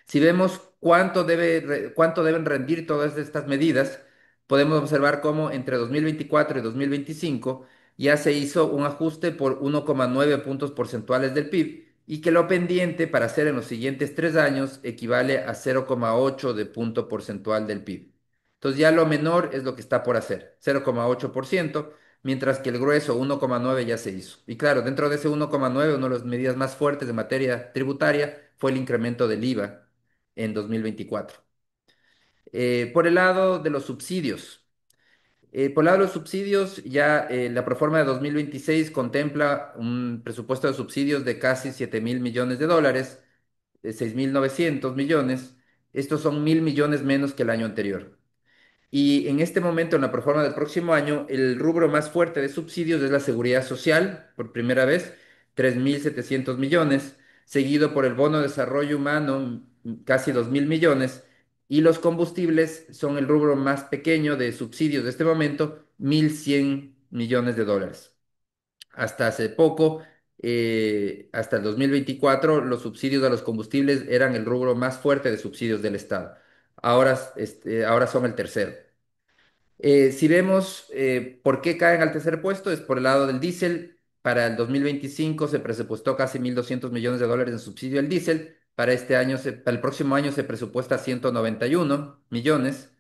Si vemos cuánto deben rendir todas estas medidas, podemos observar cómo entre 2024 y 2025 ya se hizo un ajuste por 1,9 puntos porcentuales del PIB y que lo pendiente para hacer en los siguientes 3 años equivale a 0,8 de punto porcentual del PIB. Entonces ya lo menor es lo que está por hacer, 0,8%, mientras que el grueso, 1,9, ya se hizo. Y claro, dentro de ese 1,9, una de las medidas más fuertes de materia tributaria fue el incremento del IVA en 2024. Por el lado de los subsidios. Por el lado de los subsidios, ya la proforma de 2026 contempla un presupuesto de subsidios de casi 7.000 millones de dólares, 6.900 millones. Estos son 1.000 millones menos que el año anterior. Y en este momento, en la proforma del próximo año, el rubro más fuerte de subsidios es la seguridad social, por primera vez, 3.700 millones, seguido por el bono de desarrollo humano, casi 2.000 millones, y los combustibles son el rubro más pequeño de subsidios de este momento, 1.100 millones de dólares. Hasta hace poco, hasta el 2024, los subsidios a los combustibles eran el rubro más fuerte de subsidios del Estado. Ahora son el tercero. Si vemos por qué caen al tercer puesto, es por el lado del diésel. Para el 2025 se presupuestó casi 1.200 millones de dólares en subsidio al diésel. Para el próximo año se presupuesta 191 millones.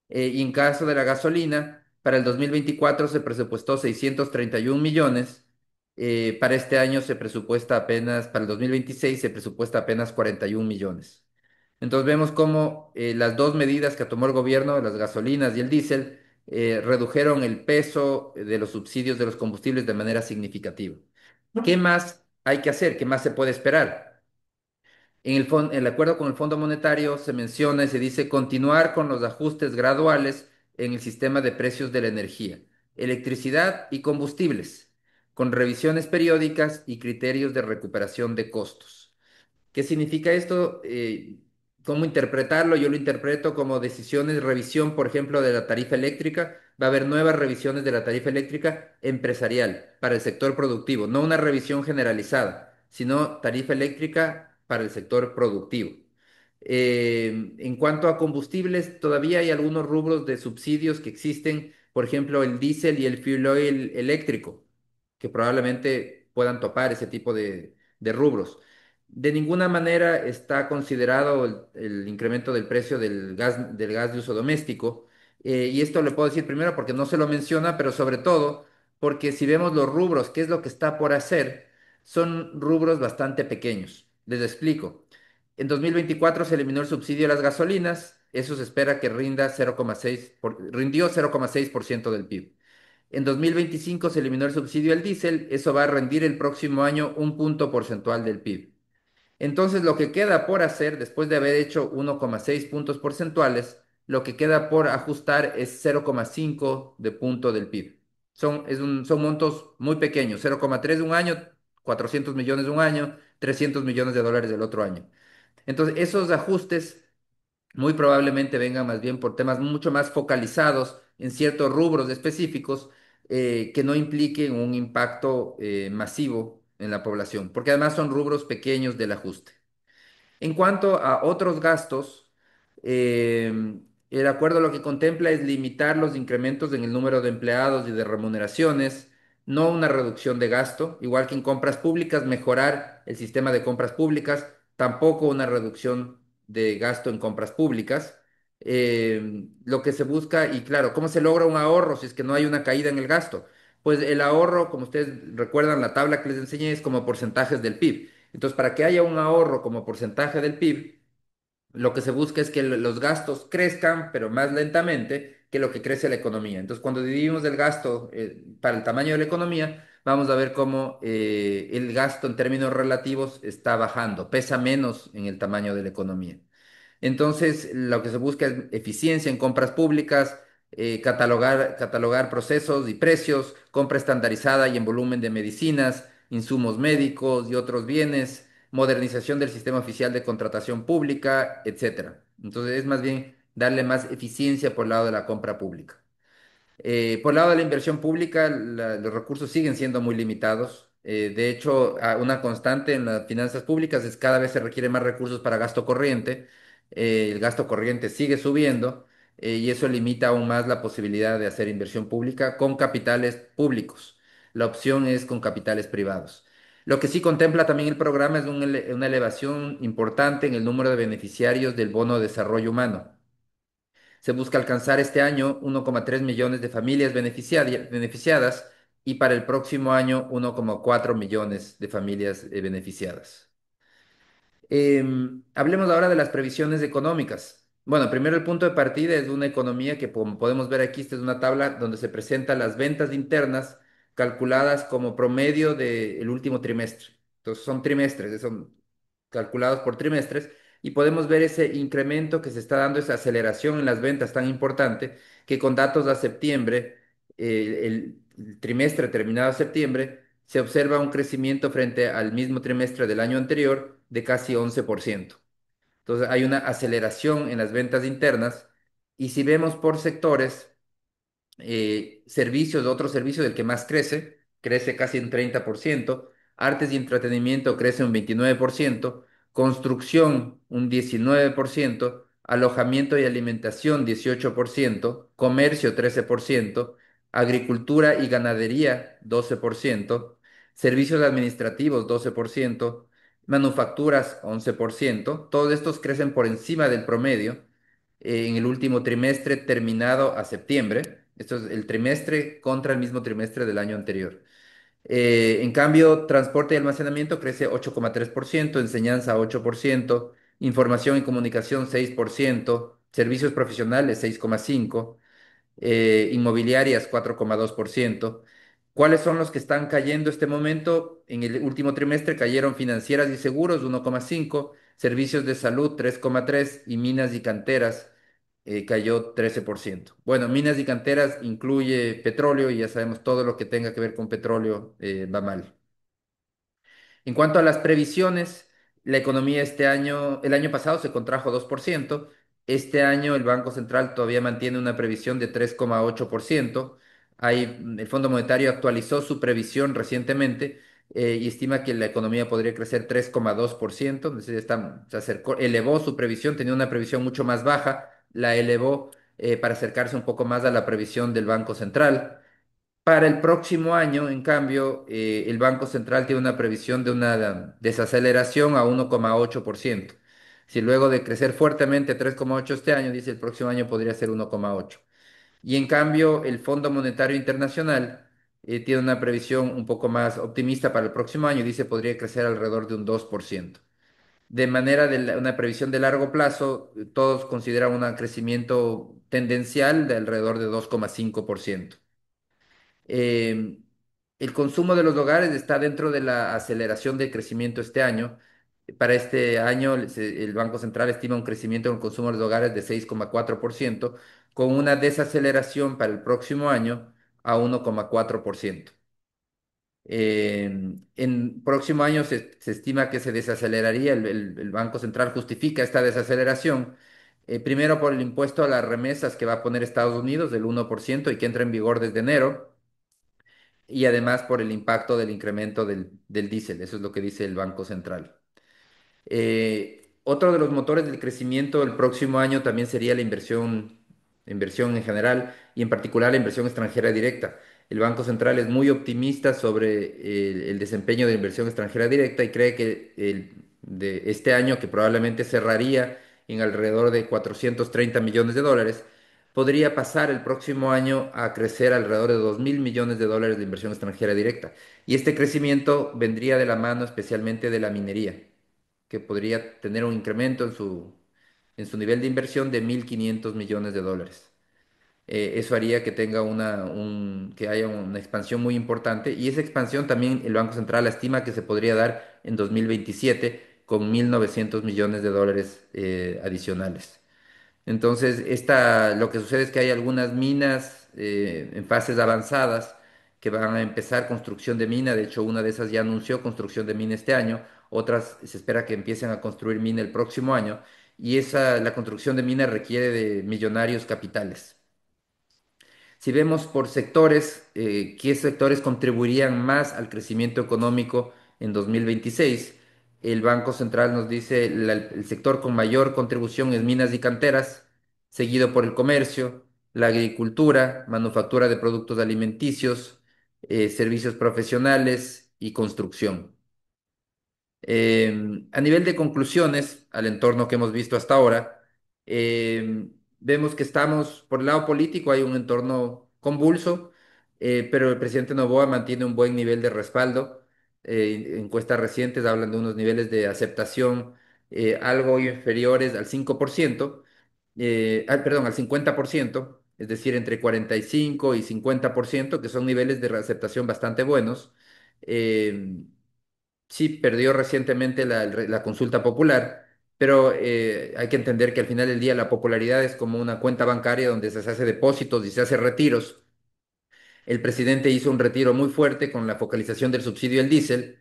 Y en caso de la gasolina, para el 2024 se presupuestó 631 millones. Para este año se presupuesta apenas, para el 2026 se presupuesta apenas 41 millones. Entonces vemos cómo las dos medidas que tomó el gobierno, las gasolinas y el diésel, redujeron el peso de los subsidios de los combustibles de manera significativa. ¿Qué más hay que hacer? ¿Qué más se puede esperar? En el acuerdo con el Fondo Monetario se menciona y se dice continuar con los ajustes graduales en el sistema de precios de la energía, electricidad y combustibles, con revisiones periódicas y criterios de recuperación de costos. ¿Qué significa esto? ¿Cómo interpretarlo? Yo lo interpreto como decisiones, revisión, por ejemplo, de la tarifa eléctrica. Va a haber nuevas revisiones de la tarifa eléctrica empresarial para el sector productivo, no una revisión generalizada, sino tarifa eléctrica para el sector productivo. En cuanto a combustibles, todavía hay algunos rubros de subsidios que existen, por ejemplo, el diésel y el fuel oil eléctrico, que probablemente puedan topar ese tipo de rubros. De ninguna manera está considerado el incremento del precio del gas de uso doméstico. Y esto le puedo decir primero porque no se lo menciona, pero sobre todo porque si vemos los rubros, qué es lo que está por hacer, son rubros bastante pequeños. Les explico. En 2024 se eliminó el subsidio a las gasolinas. Eso se espera que rinda 0,6 rindió 0,6% del PIB. En 2025 se eliminó el subsidio al diésel. Eso va a rendir el próximo año un punto porcentual del PIB. Entonces, lo que queda por hacer, después de haber hecho 1,6 puntos porcentuales, lo que queda por ajustar es 0,5 de punto del PIB. Son montos muy pequeños, 0,3 de un año, 400 millones de un año, 300 millones de dólares del otro año. Entonces, esos ajustes muy probablemente vengan más bien por temas mucho más focalizados en ciertos rubros específicos que no impliquen un impacto masivo en la población, porque además son rubros pequeños del ajuste. En cuanto a otros gastos, el acuerdo lo que contempla es limitar los incrementos en el número de empleados y de remuneraciones, no una reducción de gasto, igual que en compras públicas, mejorar el sistema de compras públicas, tampoco una reducción de gasto en compras públicas. Lo que se busca, y claro, ¿cómo se logra un ahorro si es que no hay una caída en el gasto? Pues el ahorro, como ustedes recuerdan, la tabla que les enseñé es como porcentajes del PIB. Entonces, para que haya un ahorro como porcentaje del PIB, lo que se busca es que los gastos crezcan, pero más lentamente que lo que crece la economía. Entonces, cuando dividimos el gasto para el tamaño de la economía, vamos a ver cómo el gasto en términos relativos está bajando, pesa menos en el tamaño de la economía. Entonces, lo que se busca es eficiencia en compras públicas, catalogar procesos y precios, compra estandarizada y en volumen de medicinas, insumos médicos y otros bienes, modernización del sistema oficial de contratación pública, etcétera. Entonces, es más bien darle más eficiencia por el lado de la compra pública. Por el lado de la inversión pública, los recursos siguen siendo muy limitados. De hecho, una constante en las finanzas públicas es cada vez se requiere más recursos para gasto corriente. El gasto corriente sigue subiendo y eso limita aún más la posibilidad de hacer inversión pública con capitales públicos. La opción es con capitales privados. Lo que sí contempla también el programa es una elevación importante en el número de beneficiarios del bono de desarrollo humano. Se busca alcanzar este año 1,3 millones de familias beneficiadas y para el próximo año 1,4 millones de familias beneficiadas. Hablemos ahora de las previsiones económicas. Bueno, primero el punto de partida es una economía que, como podemos ver aquí, esta es una tabla donde se presentan las ventas internas calculadas como promedio del último trimestre. Entonces son trimestres, son calculados por trimestres y podemos ver ese incremento que se está dando, esa aceleración en las ventas tan importante que con datos a septiembre, el trimestre terminado a septiembre, se observa un crecimiento frente al mismo trimestre del año anterior de casi 11%. Entonces hay una aceleración en las ventas internas y si vemos por sectores, servicios, otro servicio del que más crece casi un 30%, artes y entretenimiento crece un 29%, construcción un 19%, alojamiento y alimentación 18%, comercio 13%, agricultura y ganadería 12%, servicios administrativos 12%, manufacturas 11%, todos estos crecen por encima del promedio en el último trimestre terminado a septiembre. Esto es el trimestre contra el mismo trimestre del año anterior. En cambio, transporte y almacenamiento crece 8,3%, enseñanza 8%, información y comunicación 6%, servicios profesionales 6,5%, inmobiliarias 4,2%. ¿Cuáles son los que están cayendo este momento? En el último trimestre cayeron financieras y seguros 1,5%, servicios de salud 3,3% y minas y canteras cayó 13%. Bueno, minas y canteras incluye petróleo y ya sabemos todo lo que tenga que ver con petróleo va mal. En cuanto a las previsiones, la economía este año, el año pasado se contrajo 2%. Este año el Banco Central todavía mantiene una previsión de 3,8%. El Fondo Monetario actualizó su previsión recientemente y estima que la economía podría crecer 3,2%. Es decir, se acercó, elevó su previsión, tenía una previsión mucho más baja, la elevó para acercarse un poco más a la previsión del Banco Central. Para el próximo año, en cambio, el Banco Central tiene una previsión de una desaceleración a 1,8%. Si luego de crecer fuertemente 3,8 este año, dice el próximo año podría ser 1,8. Y en cambio, el Fondo Monetario Internacional tiene una previsión un poco más optimista para el próximo año, dice podría crecer alrededor de un 2%. De manera una previsión de largo plazo, todos consideran un crecimiento tendencial de alrededor de 2,5%. Eh, el consumo de los hogares está dentro de la aceleración de crecimiento este año. Para este año, el Banco Central estima un crecimiento en el consumo de los hogares de 6,4%, con una desaceleración para el próximo año a 1,4%. En próximo año se estima que se desaceleraría, el Banco Central justifica esta desaceleración, primero por el impuesto a las remesas que va a poner Estados Unidos del 1% y que entra en vigor desde enero y además por el impacto del incremento del diésel. Eso es lo que dice el Banco Central. Otro de los motores del crecimiento el próximo año también sería inversión en general y en particular la inversión extranjera directa. El Banco Central es muy optimista sobre el desempeño de la inversión extranjera directa y cree que de este año, que probablemente cerraría en alrededor de 430 millones de dólares, podría pasar el próximo año a crecer alrededor de 2.000 millones de dólares de inversión extranjera directa. Y este crecimiento vendría de la mano especialmente de la minería, que podría tener un incremento en su nivel de inversión de 1.500 millones de dólares. Eso haría que que haya una expansión muy importante y esa expansión también el Banco Central estima que se podría dar en 2027 con 1.900 millones de dólares adicionales. Entonces, lo que sucede es que hay algunas minas en fases avanzadas que van a empezar construcción de mina. De hecho, una de esas ya anunció construcción de mina este año. Otras se espera que empiecen a construir mina el próximo año. Y la construcción de mina requiere de millonarios capitales. Si vemos por sectores, qué sectores contribuirían más al crecimiento económico en 2026, el Banco Central nos dice el sector con mayor contribución es minas y canteras, seguido por el comercio, la agricultura, manufactura de productos alimenticios, servicios profesionales y construcción. A nivel de conclusiones al entorno que hemos visto hasta ahora, vemos que estamos, por el lado político, hay un entorno convulso, pero el presidente Noboa mantiene un buen nivel de respaldo. Encuestas recientes hablan de unos niveles de aceptación algo inferiores al 5%, perdón, al 50%, es decir, entre 45 y 50%, que son niveles de aceptación bastante buenos. Eh, Sí, perdió recientemente la consulta popular, pero hay que entender que al final del día la popularidad es como una cuenta bancaria donde se hace depósitos y se hace retiros. El presidente hizo un retiro muy fuerte con la focalización del subsidio al diésel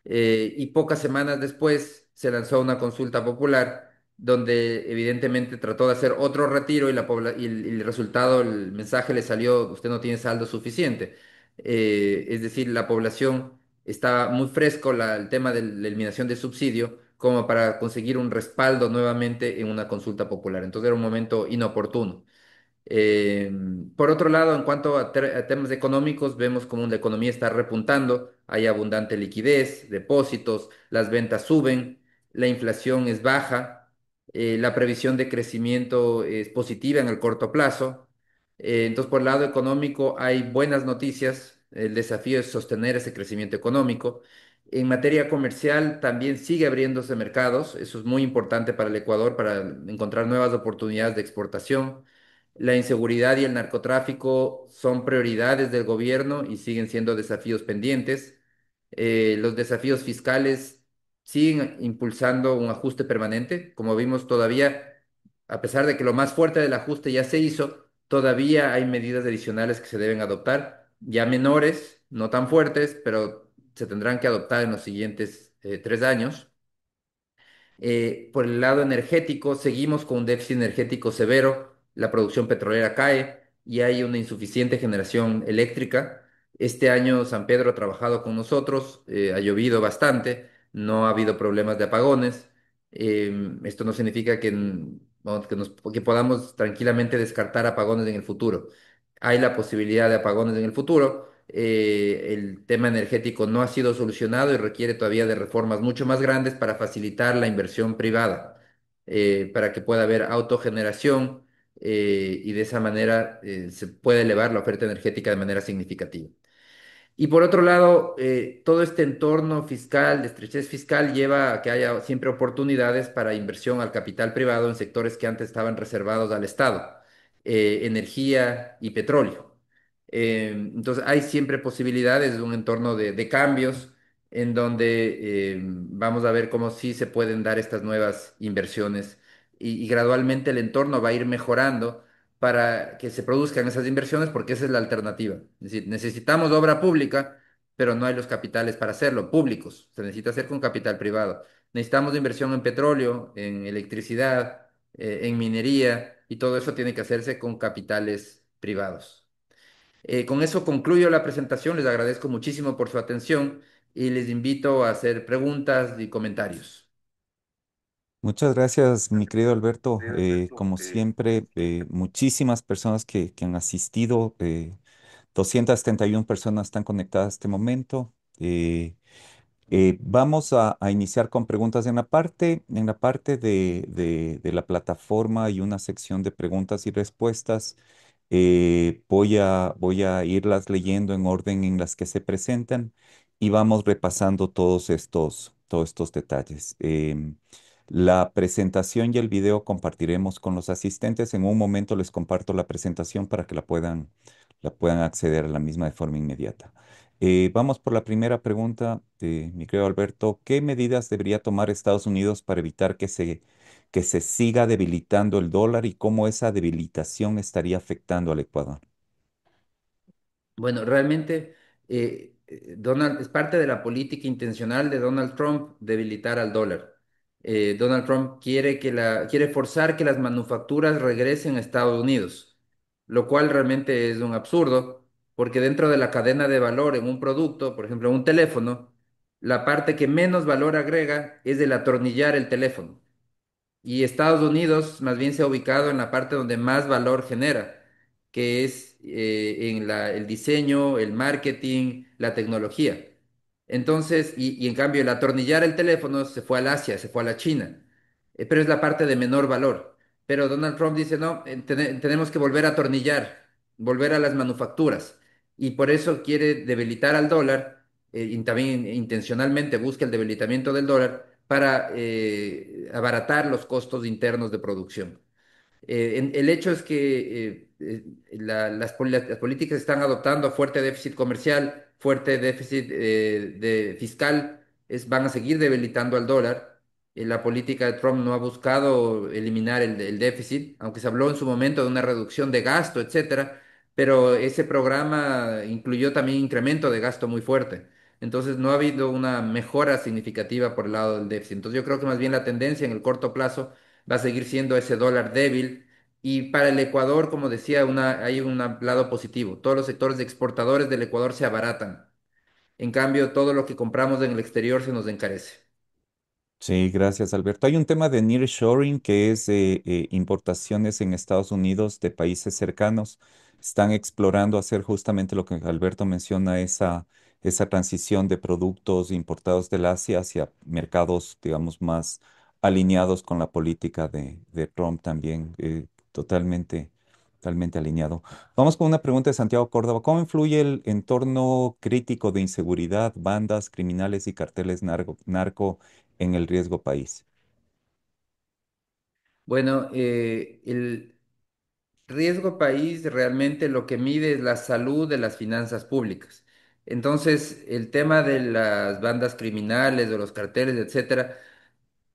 y pocas semanas después se lanzó una consulta popular donde evidentemente trató de hacer otro retiro y el resultado, el mensaje le salió, usted no tiene saldo suficiente. Es decir, la población estaba muy fresco el tema de la eliminación del subsidio como para conseguir un respaldo nuevamente en una consulta popular. Entonces era un momento inoportuno. Eh, por otro lado, en cuanto a temas económicos, vemos como la economía está repuntando, hay abundante liquidez, depósitos, las ventas suben, la inflación es baja, la previsión de crecimiento es positiva en el corto plazo. Entonces, por el lado económico hay buenas noticias, el desafío es sostener ese crecimiento económico. En materia comercial también sigue abriéndose mercados, eso es muy importante para el Ecuador, para encontrar nuevas oportunidades de exportación. La inseguridad y el narcotráfico son prioridades del gobierno y siguen siendo desafíos pendientes. Los desafíos fiscales siguen impulsando un ajuste permanente. Como vimos, todavía a pesar de que lo más fuerte del ajuste ya se hizo, todavía hay medidas adicionales que se deben adoptar, ya menores, no tan fuertes, pero se tendrán que adoptar en los siguientes 3 años. Por el lado energético, seguimos con un déficit energético severo, la producción petrolera cae y hay una insuficiente generación eléctrica. Este año San Pedro ha trabajado con nosotros, ha llovido bastante, no ha habido problemas de apagones. Esto no significa vamos, que podamos tranquilamente descartar apagones en el futuro. Hay la posibilidad de apagones en el futuro. El tema energético no ha sido solucionado y requiere todavía de reformas mucho más grandes para facilitar la inversión privada, para que pueda haber autogeneración, y de esa manera se puede elevar la oferta energética de manera significativa. Y por otro lado, todo este entorno fiscal, de estrechez fiscal, lleva a que haya siempre oportunidades para inversión al capital privado en sectores que antes estaban reservados al Estado, energía y petróleo. Entonces, hay siempre posibilidades de un entorno de cambios en donde vamos a ver cómo sí se pueden dar estas nuevas inversiones y gradualmente el entorno va a ir mejorando para que se produzcan esas inversiones, porque esa es la alternativa. Es decir, necesitamos obra pública, pero no hay los capitales para hacerlo, públicos. Se necesita hacer con capital privado. Necesitamos inversión en petróleo, en electricidad, en minería, y todo eso tiene que hacerse con capitales privados. Con eso concluyo la presentación. Les agradezco muchísimo por su atención y les invito a hacer preguntas y comentarios. Muchas gracias, mi querido Alberto. Como siempre, muchísimas personas que han asistido, 271 personas están conectadas a este momento. Vamos a iniciar con preguntas en la parte de la plataforma hay una sección de preguntas y respuestas. Voy a irlas leyendo en orden en las que se presentan y vamos repasando todos estos detalles. La presentación y el video compartiremos con los asistentes. En un momento les comparto la presentación para que la puedan acceder a la misma de forma inmediata. Vamos por la primera pregunta de mi querido Alberto. ¿Qué medidas debería tomar Estados Unidos para evitar que se siga debilitando el dólar y cómo esa debilitación estaría afectando al Ecuador? Bueno, realmente Donald es parte de la política intencional de Donald Trump debilitar al dólar. Donald Trump quiere forzar que las manufacturas regresen a Estados Unidos, lo cual realmente es un absurdo, porque dentro de la cadena de valor en un producto, por ejemplo, un teléfono, la parte que menos valor agrega es el atornillar el teléfono. Y Estados Unidos más bien se ha ubicado en la parte donde más valor genera, que es en el diseño, el marketing, la tecnología. Entonces, y en cambio el atornillar el teléfono se fue al Asia, se fue a la China. Pero es la parte de menor valor. Pero Donald Trump dice, no, tenemos que volver a atornillar, volver a las manufacturas. Y por eso quiere debilitar al dólar, y también intencionalmente busca el debilitamiento del dólar para abaratar los costos internos de producción. El hecho es que las políticas están adoptando fuerte déficit comercial, fuerte déficit de fiscal, van a seguir debilitando al dólar. La política de Trump no ha buscado eliminar el déficit, aunque se habló en su momento de una reducción de gasto, etcétera, pero ese programa incluyó también incremento de gasto muy fuerte. Entonces no ha habido una mejora significativa por el lado del déficit. Entonces yo creo que más bien la tendencia en el corto plazo va a seguir siendo ese dólar débil. Y para el Ecuador, como decía, hay un lado positivo. Todos los sectores exportadores del Ecuador se abaratan. En cambio, todo lo que compramos en el exterior se nos encarece. Sí, gracias, Alberto. Hay un tema de nearshoring que es importaciones en Estados Unidos de países cercanos. Están explorando hacer justamente lo que Alberto menciona, esa transición de productos importados del Asia hacia mercados, digamos, más alineados con la política de Trump también, totalmente alineado. Vamos con una pregunta de Santiago Córdoba. ¿Cómo influye el entorno crítico de inseguridad, bandas criminales y carteles narco en el riesgo país? Bueno, el riesgo país realmente lo que mide es la salud de las finanzas públicas. Entonces, el tema de las bandas criminales, de los carteles, etcétera,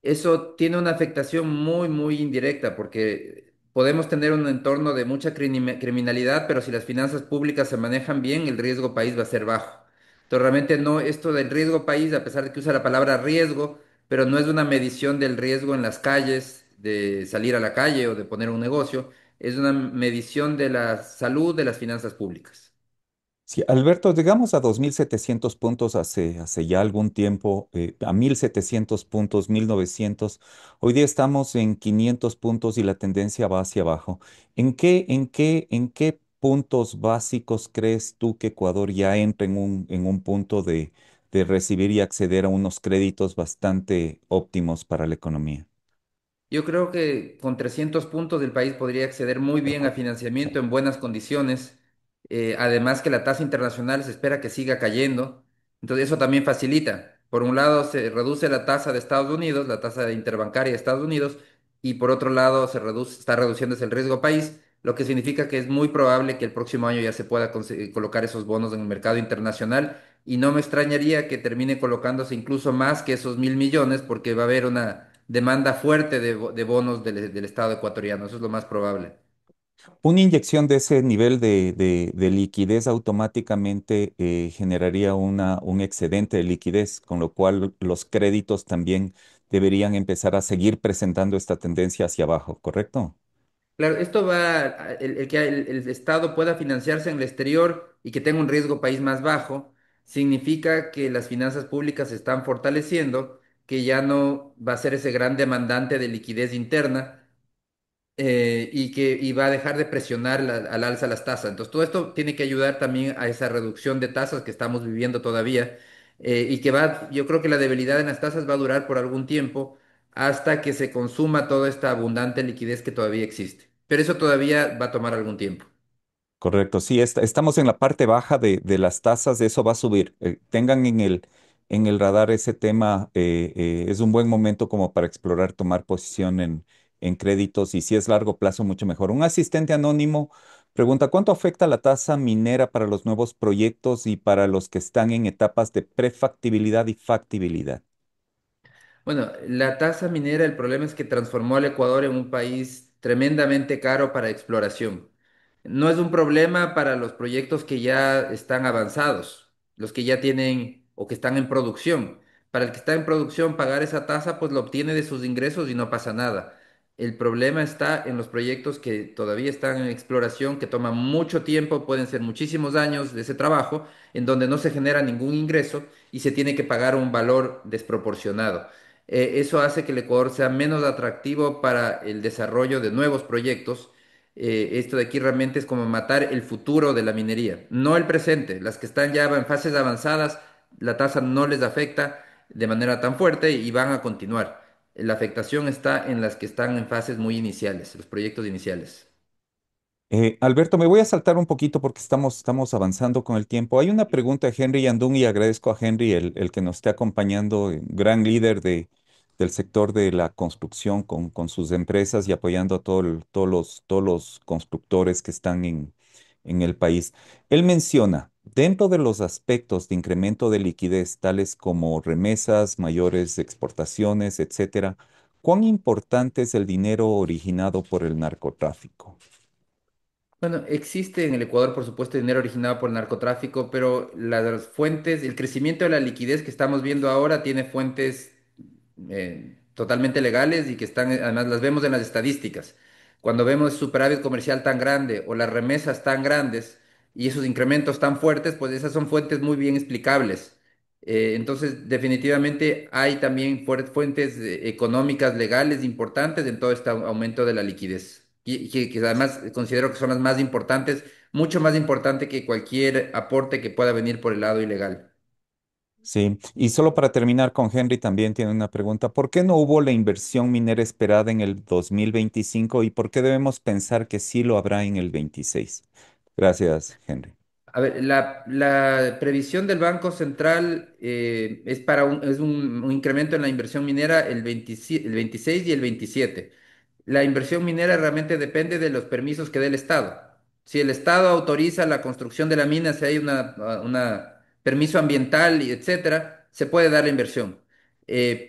Eso tiene una afectación muy, muy indirecta porque podemos tener un entorno de mucha criminalidad, pero si las finanzas públicas se manejan bien, el riesgo país va a ser bajo. Entonces, realmente no, esto del riesgo país, a pesar de que usa la palabra riesgo, pero no es una medición del riesgo en las calles, de salir a la calle o de poner un negocio, es una medición de la salud de las finanzas públicas. Sí, Alberto, llegamos a 2.700 puntos hace ya algún tiempo, a 1.700 puntos, 1.900. Hoy día estamos en 500 puntos y la tendencia va hacia abajo. ¿En qué puntos básicos crees tú que Ecuador ya entra en un punto de recibir y acceder a unos créditos bastante óptimos para la economía? Yo creo que con 300 puntos el país podría acceder muy bien a financiamiento en buenas condiciones, además que la tasa internacional se espera que siga cayendo, entonces eso también facilita. Por un lado se reduce la tasa de Estados Unidos, la tasa de interbancaria de Estados Unidos, y por otro lado está reduciéndose el riesgo país, lo que significa que es muy probable que el próximo año ya se pueda colocar esos bonos en el mercado internacional y no me extrañaría que termine colocándose incluso más que esos 1.000 millones porque va a haber una demanda fuerte de bonos del Estado ecuatoriano. Eso es lo más probable. Una inyección de ese nivel de liquidez automáticamente generaría un excedente de liquidez, con lo cual los créditos también deberían empezar a seguir presentando esta tendencia hacia abajo, ¿correcto? Claro, esto el que el Estado pueda financiarse en el exterior y que tenga un riesgo país más bajo, significa que las finanzas públicas se están fortaleciendo, que ya no va a ser ese gran demandante de liquidez interna y va a dejar de presionar al alza las tasas. Entonces, todo esto tiene que ayudar también a esa reducción de tasas que estamos viviendo todavía y yo creo que la debilidad en las tasas va a durar por algún tiempo hasta que se consuma toda esta abundante liquidez que todavía existe. Pero eso todavía va a tomar algún tiempo. Correcto, sí, estamos en la parte baja de las tasas, de eso va a subir. Tengan en el radar ese tema, es un buen momento como para explorar, tomar posición en créditos y si es largo plazo, mucho mejor. Un asistente anónimo pregunta, ¿cuánto afecta la tasa minera para los nuevos proyectos y para los que están en etapas de prefactibilidad y factibilidad? Bueno, la tasa minera, el problema es que transformó al Ecuador en un país tremendamente caro para exploración. No es un problema para los proyectos que ya están avanzados, los que ya tienen o que están en producción. Para el que está en producción, pagar esa tasa, pues lo obtiene de sus ingresos y no pasa nada. El problema está en los proyectos que todavía están en exploración, que toman mucho tiempo, pueden ser muchísimos años de ese trabajo, en donde no se genera ningún ingreso y se tiene que pagar un valor desproporcionado. Eso hace que el Ecuador sea menos atractivo para el desarrollo de nuevos proyectos. Esto de aquí realmente es como matar el futuro de la minería, no el presente. Las que están ya en fases avanzadas, la tasa no les afecta de manera tan fuerte y van a continuar. La afectación está en las que están en fases muy iniciales, los proyectos iniciales. Alberto, me voy a saltar un poquito porque estamos avanzando con el tiempo. Hay una pregunta de Henry Yandún y agradezco a Henry el que nos esté acompañando, gran líder del sector de la construcción con sus empresas y apoyando a todos los constructores que están en el país. Él menciona, dentro de los aspectos de incremento de liquidez, tales como remesas, mayores exportaciones, etcétera, ¿cuán importante es el dinero originado por el narcotráfico? Bueno, existe en el Ecuador, por supuesto, dinero originado por el narcotráfico, pero las fuentes, el crecimiento de la liquidez que estamos viendo ahora tiene fuentes totalmente legales y que están, además las vemos en las estadísticas. Cuando vemos superávit comercial tan grande o las remesas tan grandes y esos incrementos tan fuertes, pues esas son fuentes muy bien explicables. Entonces, definitivamente hay también fuentes económicas legales importantes en todo este aumento de la liquidez. Y que además considero que son las más importantes, mucho más importante que cualquier aporte que pueda venir por el lado ilegal. Sí, y solo para terminar con Henry también tiene una pregunta. ¿Por qué no hubo la inversión minera esperada en el 2025 y por qué debemos pensar que sí lo habrá en el 26? Gracias, Henry. A ver, la previsión del Banco Central es para un incremento en la inversión minera el 26 y el 27. La inversión minera realmente depende de los permisos que dé el Estado. Si el Estado autoriza la construcción de la mina, si hay una permiso ambiental y etcétera, se puede dar la inversión.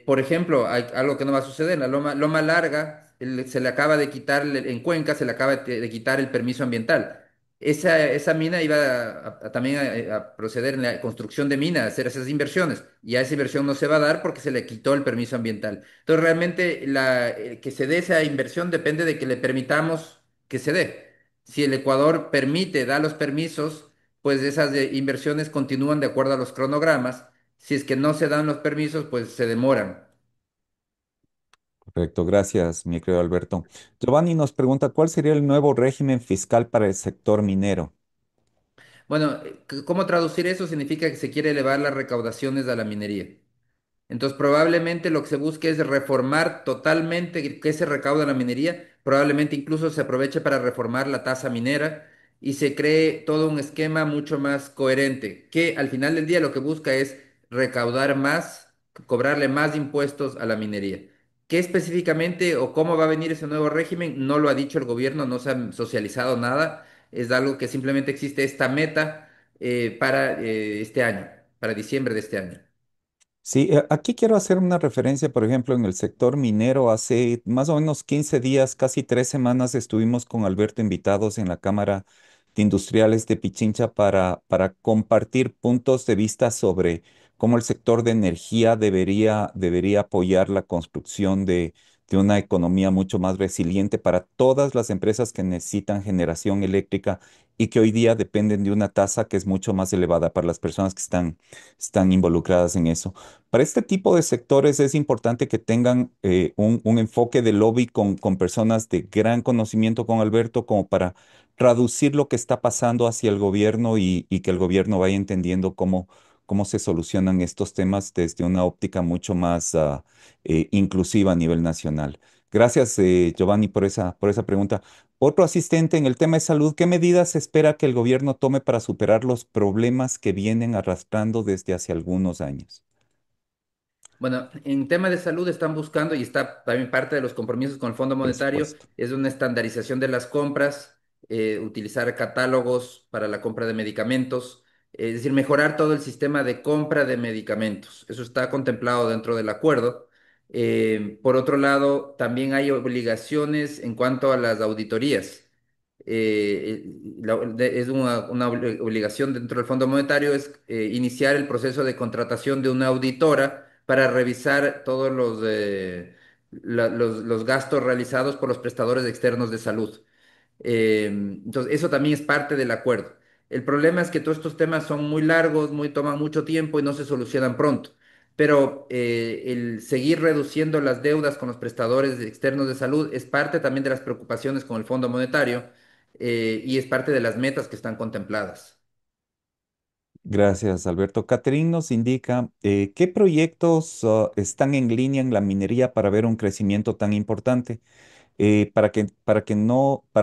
Por ejemplo, hay algo que no va a suceder, en la Loma Larga se le acaba de quitar, en Cuenca se le acaba de quitar el permiso ambiental. Esa mina iba también a proceder en la construcción de minas, a hacer esas inversiones, y a esa inversión no se va a dar porque se le quitó el permiso ambiental. Entonces, realmente que se dé esa inversión depende de que le permitamos que se dé. Si el Ecuador permite, da los permisos, pues esas inversiones continúan de acuerdo a los cronogramas. Si es que no se dan los permisos, pues se demoran. Correcto, gracias, mi querido Alberto. Giovanni nos pregunta, ¿cuál sería el nuevo régimen fiscal para el sector minero? Bueno, ¿cómo traducir eso? Significa que se quiere elevar las recaudaciones a la minería. Entonces, probablemente lo que se busque es reformar totalmente qué se recauda en la minería. Probablemente incluso se aproveche para reformar la tasa minera y se cree todo un esquema mucho más coherente, que al final del día lo que busca es recaudar más, cobrarle más impuestos a la minería. ¿Qué específicamente o cómo va a venir ese nuevo régimen? No lo ha dicho el gobierno, no se ha socializado nada. Es algo que simplemente existe esta meta para este año, para diciembre de este año. Sí, aquí quiero hacer una referencia, por ejemplo, en el sector minero. Hace más o menos 15 días, casi 3 semanas, estuvimos con Alberto invitados en la Cámara de Industriales de Pichincha para compartir puntos de vista sobre cómo el sector de energía debería apoyar la construcción de una economía mucho más resiliente para todas las empresas que necesitan generación eléctrica y que hoy día dependen de una tasa que es mucho más elevada para las personas que están involucradas en eso. Para este tipo de sectores es importante que tengan un enfoque de lobby con personas de gran conocimiento con Alberto, como para traducir lo que está pasando hacia el gobierno y que el gobierno vaya entendiendo cómo se solucionan estos temas desde una óptica mucho más inclusiva a nivel nacional. Gracias, Giovanni, por esa pregunta. Otro asistente en el tema de salud, ¿qué medidas se espera que el gobierno tome para superar los problemas que vienen arrastrando desde hace algunos años? Bueno, en tema de salud están buscando, y está también parte de los compromisos con el Fondo Monetario, Presupuesto. es una estandarización de las compras, utilizar catálogos para la compra de medicamentos, es decir, mejorar todo el sistema de compra de medicamentos. Eso está contemplado dentro del acuerdo. Por otro lado, también hay obligaciones en cuanto a las auditorías. Es una obligación dentro del Fondo Monetario, es iniciar el proceso de contratación de una auditora para revisar todos los gastos realizados por los prestadores externos de salud. Entonces, eso también es parte del acuerdo. El problema es que todos estos temas son muy largos, toman mucho tiempo y no se solucionan pronto. Pero el seguir reduciendo las deudas con los prestadores externos de salud es parte también de las preocupaciones con el Fondo Monetario y es parte de las metas que están contempladas. Gracias, Alberto. Catherine nos indica qué proyectos están en línea en la minería para ver un crecimiento tan importante, para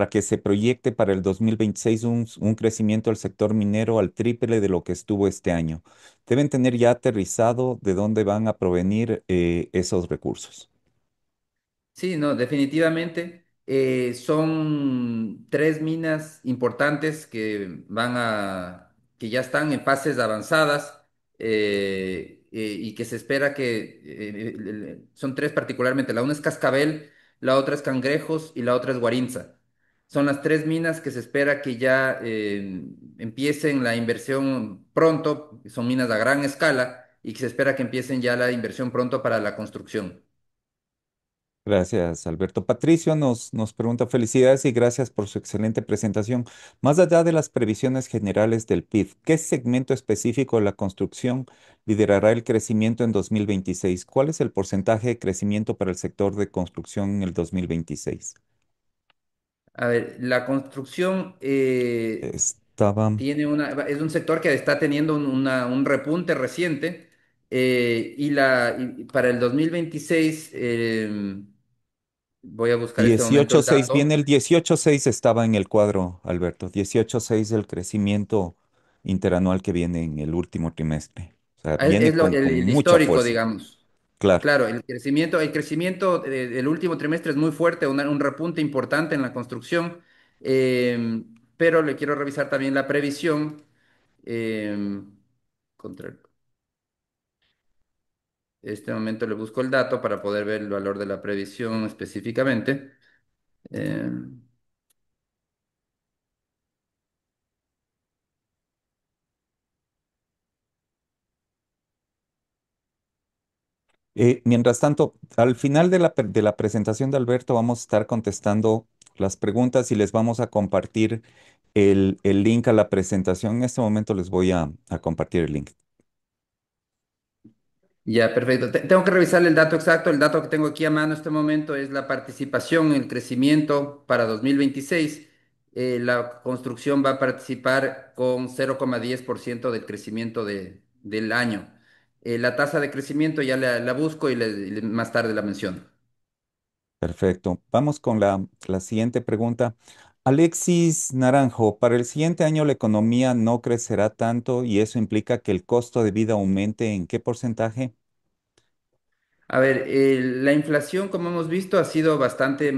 que se proyecte para el 2026 un crecimiento del sector minero al triple de lo que estuvo este año. Deben tener ya aterrizado de dónde van a provenir esos recursos. Sí, no, definitivamente son tres minas importantes que ya están en fases avanzadas y que se espera son tres particularmente. La una es Cascabel, la otra es Cangrejos y la otra es Guarinza. Son las tres minas que se espera que ya empiecen la inversión pronto. Son minas a gran escala y que se espera que empiecen ya la inversión pronto para la construcción. Gracias, Alberto. Patricio nos pregunta felicidades y gracias por su excelente presentación. Más allá de las previsiones generales del PIB, ¿qué segmento específico de la construcción liderará el crecimiento en 2026? ¿Cuál es el porcentaje de crecimiento para el sector de construcción en el 2026? A ver, la construcción Estaba es un sector que está teniendo un repunte reciente y para el 2026 voy a buscar este momento el 18.6, viene dato. el 18.6 estaba en el cuadro, Alberto. 18.6 el crecimiento interanual que viene en el último trimestre. O sea, viene con El mucha histórico, fuerza. digamos. Claro. Claro, el crecimiento del último trimestre es muy fuerte, un repunte importante en la construcción, pero le quiero revisar también la previsión. eh, contra Este momento le busco el dato para poder ver el valor de la previsión específicamente. Eh, Mientras tanto, al final de de la presentación de Alberto vamos a estar contestando las preguntas y les vamos a compartir el link a la presentación. En este momento les voy a compartir el link. Ya, perfecto. Tengo que revisar el dato exacto. El dato que tengo aquí a mano en este momento es la participación, el crecimiento para 2026. La construcción va a participar con 0,10% del crecimiento del año. La tasa de crecimiento ya la busco y más tarde la menciono. Perfecto. Vamos con la siguiente pregunta. Alexis Naranjo, para el siguiente año la economía no crecerá tanto y eso implica que el costo de vida aumente ¿en qué porcentaje? A ver, la inflación, como hemos visto, ha sido bastante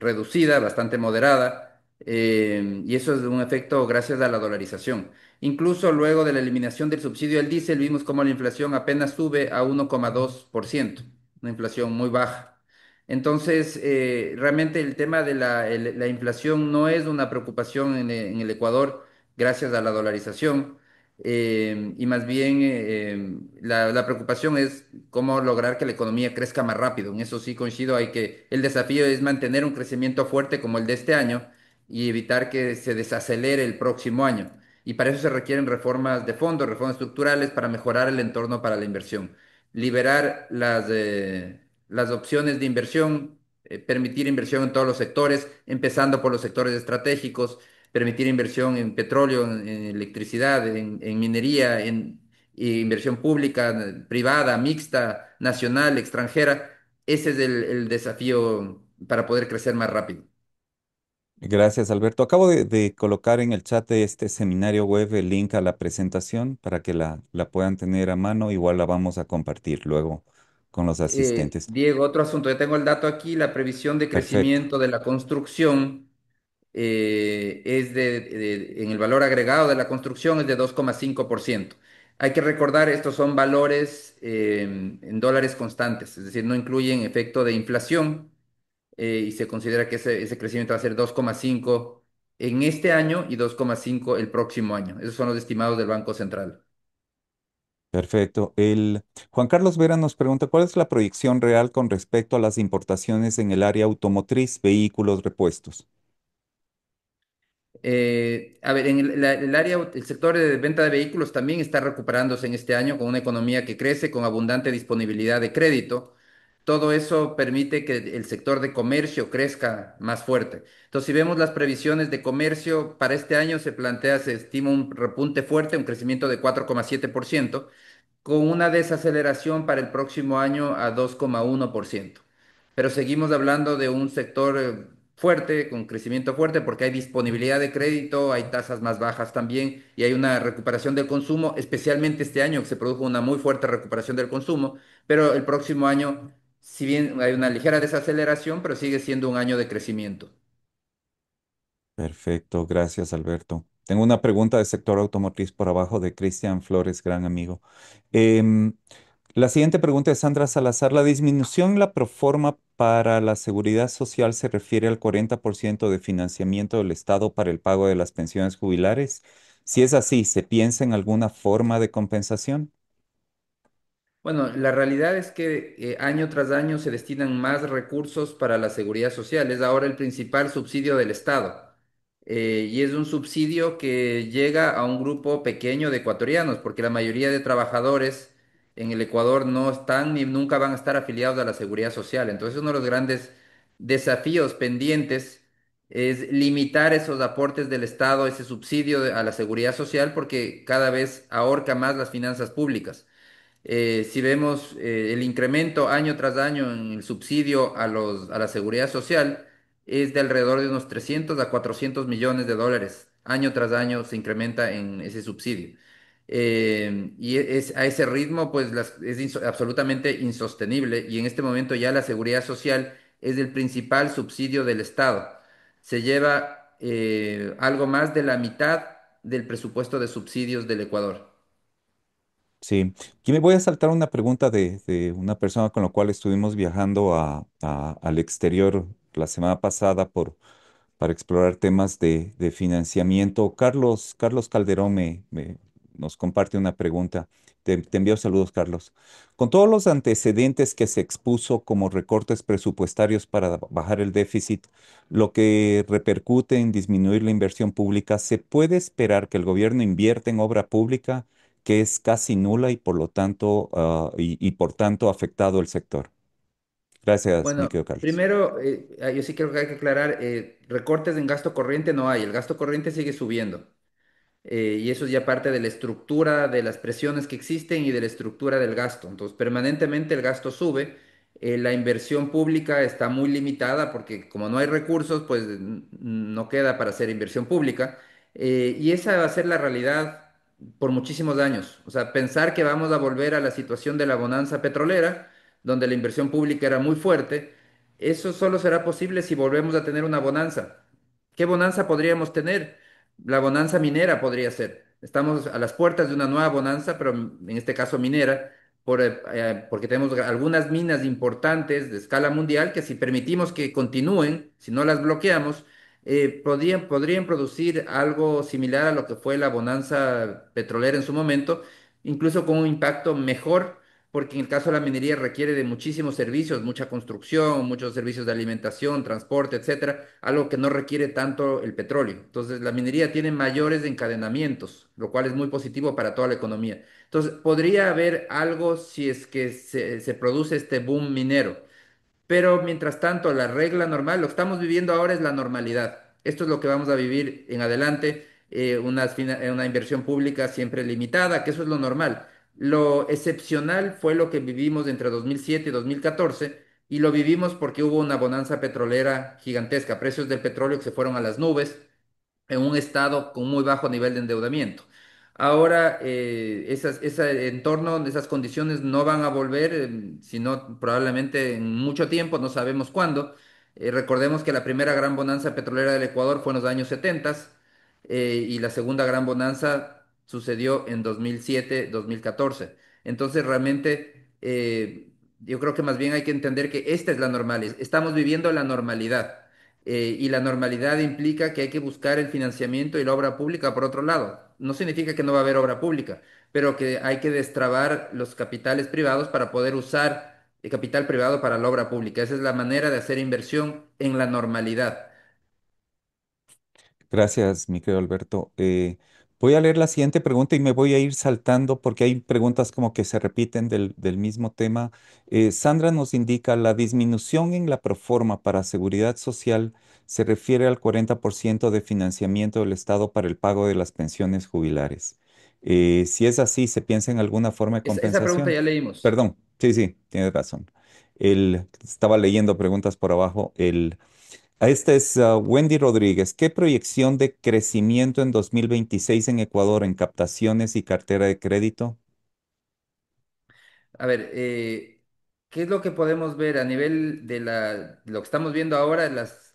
reducida, bastante moderada, y eso es un efecto gracias a la dolarización. Incluso luego de la eliminación del subsidio al diésel, vimos como la inflación apenas sube a 1,2%, una inflación muy baja. Entonces, realmente el tema de la inflación no es una preocupación en el Ecuador gracias a la dolarización. Y más bien la preocupación es cómo lograr que la economía crezca más rápido. En eso sí coincido, el desafío es mantener un crecimiento fuerte como el de este año y evitar que se desacelere el próximo año. Y para eso se requieren reformas de fondo, reformas estructurales para mejorar el entorno para la inversión, liberar las opciones de inversión, permitir inversión en todos los sectores, empezando por los sectores estratégicos, permitir inversión en petróleo, en electricidad, en minería, inversión pública, privada, mixta, nacional, extranjera. Ese es el desafío para poder crecer más rápido. Gracias, Alberto. Acabo de colocar en el chat de este seminario web el link a la presentación para que la puedan tener a mano. Igual la vamos a compartir luego con los asistentes. Diego, otro asunto, ya tengo el dato aquí, la previsión de Perfecto. crecimiento de la construcción es en el valor agregado de la construcción es de 2,5%. Hay que recordar, estos son valores en dólares constantes, es decir, no incluyen efecto de inflación y se considera que ese crecimiento va a ser 2,5 en este año y 2,5 el próximo año. Esos son los estimados del Banco Central. Perfecto. Juan Carlos Vera nos pregunta, ¿cuál es la proyección real con respecto a las importaciones en el área automotriz, vehículos, repuestos? A ver, en el área, el sector de venta de vehículos también está recuperándose en este año con una economía que crece, con abundante disponibilidad de crédito. Todo eso permite que el sector de comercio crezca más fuerte. Entonces, si vemos las previsiones de comercio para este año, se estima un repunte fuerte, un crecimiento de 4,7%, con una desaceleración para el próximo año a 2,1%. Pero seguimos hablando de un sector fuerte, con crecimiento fuerte, porque hay disponibilidad de crédito, hay tasas más bajas también y hay una recuperación del consumo, especialmente este año que se produjo una muy fuerte recuperación del consumo, pero el próximo año, si bien hay una ligera desaceleración, pero sigue siendo un año de crecimiento. Perfecto, gracias, Alberto. Tengo una pregunta del sector automotriz por abajo de Cristian Flores, gran amigo. Em, la siguiente pregunta es Sandra Salazar. ¿La disminución en la proforma para la seguridad social se refiere al 40% de financiamiento del Estado para el pago de las pensiones jubilares? Si es así, ¿se piensa en alguna forma de compensación? Bueno, la realidad es que año tras año se destinan más recursos para la seguridad social. Es ahora el principal subsidio del Estado. Y es un subsidio que llega a un grupo pequeño de ecuatorianos, porque la mayoría de trabajadores en el Ecuador no están ni nunca van a estar afiliados a la seguridad social. Entonces, uno de los grandes desafíos pendientes es limitar esos aportes del Estado, ese subsidio a la seguridad social, porque cada vez ahorca más las finanzas públicas. Si vemos el incremento año tras año en el subsidio a la seguridad social, es de alrededor de unos 300 a 400 millones de dólares. Año tras año se incrementa en ese subsidio. A ese ritmo, pues absolutamente insostenible. Y en este momento ya la seguridad social es el principal subsidio del Estado. Se lleva algo más de la mitad del presupuesto de subsidios del Ecuador. Sí, aquí me voy a saltar una pregunta de una persona con la cual estuvimos viajando al exterior la semana pasada para explorar temas de financiamiento. Carlos Calderón nos comparte una pregunta. Te envío saludos, Carlos. Con todos los antecedentes que se expuso como recortes presupuestarios para bajar el déficit, lo que repercute en disminuir la inversión pública, ¿se puede esperar que el gobierno invierta en obra pública, que es casi nula y por lo tanto, y por tanto afectado el sector? Gracias, mi Bueno, querido Carlos. primero, yo sí creo que hay que aclarar, recortes en gasto corriente no hay, el gasto corriente sigue subiendo. Y eso es ya parte de la estructura, de las presiones que existen y de la estructura del gasto. Entonces, permanentemente el gasto sube, la inversión pública está muy limitada porque como no hay recursos, pues no queda para hacer inversión pública. Y esa va a ser la realidad por muchísimos años. O sea, pensar que vamos a volver a la situación de la bonanza petrolera, donde la inversión pública era muy fuerte, eso solo será posible si volvemos a tener una bonanza. ¿Qué bonanza podríamos tener? La bonanza minera podría ser. Estamos a las puertas de una nueva bonanza, pero en este caso minera, porque tenemos algunas minas importantes de escala mundial que si permitimos que continúen, si no las bloqueamos, podrían producir algo similar a lo que fue la bonanza petrolera en su momento, incluso con un impacto mejor, porque en el caso de la minería requiere de muchísimos servicios, mucha construcción, muchos servicios de alimentación, transporte, etcétera, algo que no requiere tanto el petróleo. Entonces, la minería tiene mayores encadenamientos, lo cual es muy positivo para toda la economía. Entonces, podría haber algo si es que se produce este boom minero. Pero mientras tanto, la regla normal, lo que estamos viviendo ahora es la normalidad. Esto es lo que vamos a vivir en adelante, una inversión pública siempre limitada, que eso es lo normal. Lo excepcional fue lo que vivimos entre 2007 y 2014, y lo vivimos porque hubo una bonanza petrolera gigantesca, precios del petróleo que se fueron a las nubes en un estado con muy bajo nivel de endeudamiento. Ahora, ese entorno, esas condiciones no van a volver, sino probablemente en mucho tiempo, no sabemos cuándo. Recordemos que la primera gran bonanza petrolera del Ecuador fue en los años 70, y la segunda gran bonanza sucedió en 2007, 2014. Entonces, realmente, yo creo que más bien hay que entender que esta es la normalidad. Estamos viviendo la normalidad, y la normalidad implica que hay que buscar el financiamiento y la obra pública por otro lado. No significa que no va a haber obra pública, pero que hay que destrabar los capitales privados para poder usar el capital privado para la obra pública. Esa es la manera de hacer inversión en la normalidad. Gracias, mi querido Alberto. Voy a leer la siguiente pregunta y me voy a ir saltando porque hay preguntas como que se repiten del mismo tema. Sandra nos indica, la disminución en la proforma para seguridad social se refiere al 40% de financiamiento del Estado para el pago de las pensiones jubilares. Si es así, ¿se piensa en alguna forma de Esa pregunta compensación? ya leímos. Perdón, sí, sí, tienes razón. Estaba leyendo preguntas por abajo. Esta es Wendy Rodríguez. ¿Qué proyección de crecimiento en 2026 en Ecuador en captaciones y cartera de crédito? A ver, ¿qué es lo que podemos ver a nivel de lo que estamos viendo ahora? Las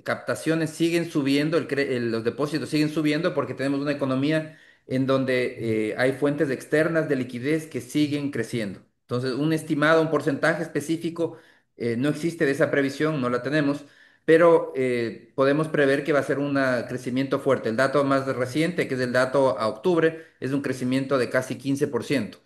captaciones siguen subiendo, los depósitos siguen subiendo porque tenemos una economía en donde hay fuentes externas de liquidez que siguen creciendo. Entonces, un estimado, un porcentaje específico, no existe de esa previsión, no la tenemos, pero podemos prever que va a ser un crecimiento fuerte. El dato más reciente, que es el dato a octubre, es un crecimiento de casi 15%.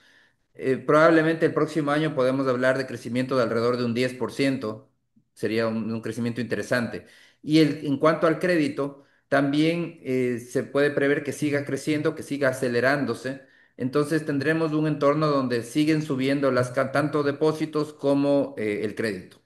Probablemente el próximo año podemos hablar de crecimiento de alrededor de un 10%, sería un crecimiento interesante. Y en cuanto al crédito, también se puede prever que siga creciendo, que siga acelerándose. Entonces tendremos un entorno donde siguen subiendo tanto depósitos como el crédito.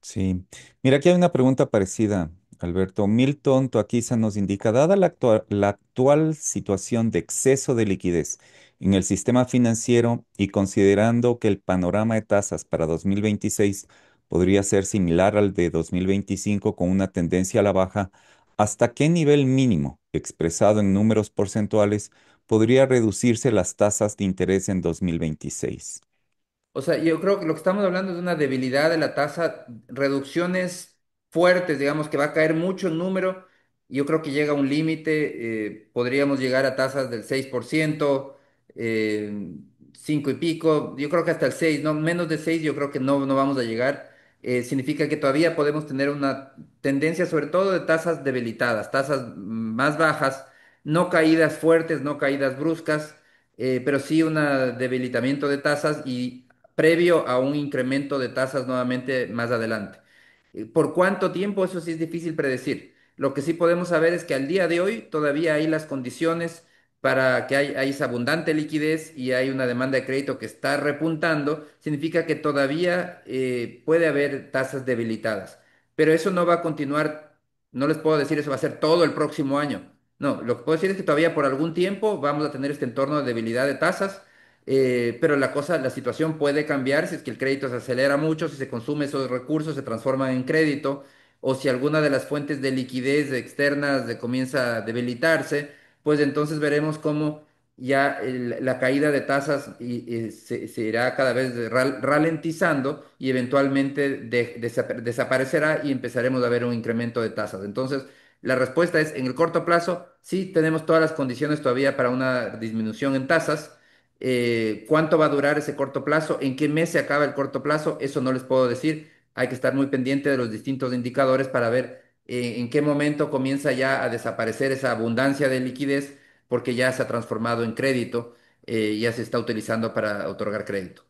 Sí. Mira, aquí hay una pregunta parecida, Alberto. Milton Toaquiza nos indica, dada la actual situación de exceso de liquidez en el sistema financiero y considerando que el panorama de tasas para 2026 podría ser similar al de 2025 con una tendencia a la baja, ¿hasta qué nivel mínimo, expresado en números porcentuales, podría reducirse las tasas de interés en 2026? O sea, yo creo que lo que estamos hablando es de una debilidad de la tasa, reducciones fuertes, digamos que va a caer mucho en número. Yo creo que llega a un límite, podríamos llegar a tasas del 6%, eh, cinco y pico, yo creo que hasta el seis, no, menos de seis, yo creo que no vamos a llegar. Significa que todavía podemos tener una tendencia, sobre todo de tasas debilitadas, tasas más bajas, no caídas fuertes, no caídas bruscas, pero sí un debilitamiento de tasas y previo a un incremento de tasas nuevamente más adelante. ¿Por cuánto tiempo? Eso sí es difícil predecir. Lo que sí podemos saber es que al día de hoy todavía hay las condiciones para que hay esa abundante liquidez y hay una demanda de crédito que está repuntando. Significa que todavía puede haber tasas debilitadas. Pero eso no va a continuar, no les puedo decir eso va a ser todo el próximo año. No, lo que puedo decir es que todavía por algún tiempo vamos a tener este entorno de debilidad de tasas, pero la situación puede cambiar si es que el crédito se acelera mucho, si se consume esos recursos, se transforman en crédito, o si alguna de las fuentes de liquidez externas comienza a debilitarse, pues entonces veremos cómo ya la caída de tasas se irá cada vez ralentizando y eventualmente desaparecerá y empezaremos a ver un incremento de tasas. Entonces, la respuesta es, en el corto plazo, sí tenemos todas las condiciones todavía para una disminución en tasas. ¿Cuánto va a durar ese corto plazo? ¿En qué mes se acaba el corto plazo? Eso no les puedo decir. Hay que estar muy pendiente de los distintos indicadores para ver en qué momento comienza ya a desaparecer esa abundancia de liquidez porque ya se ha transformado en crédito, ya se está utilizando para otorgar crédito.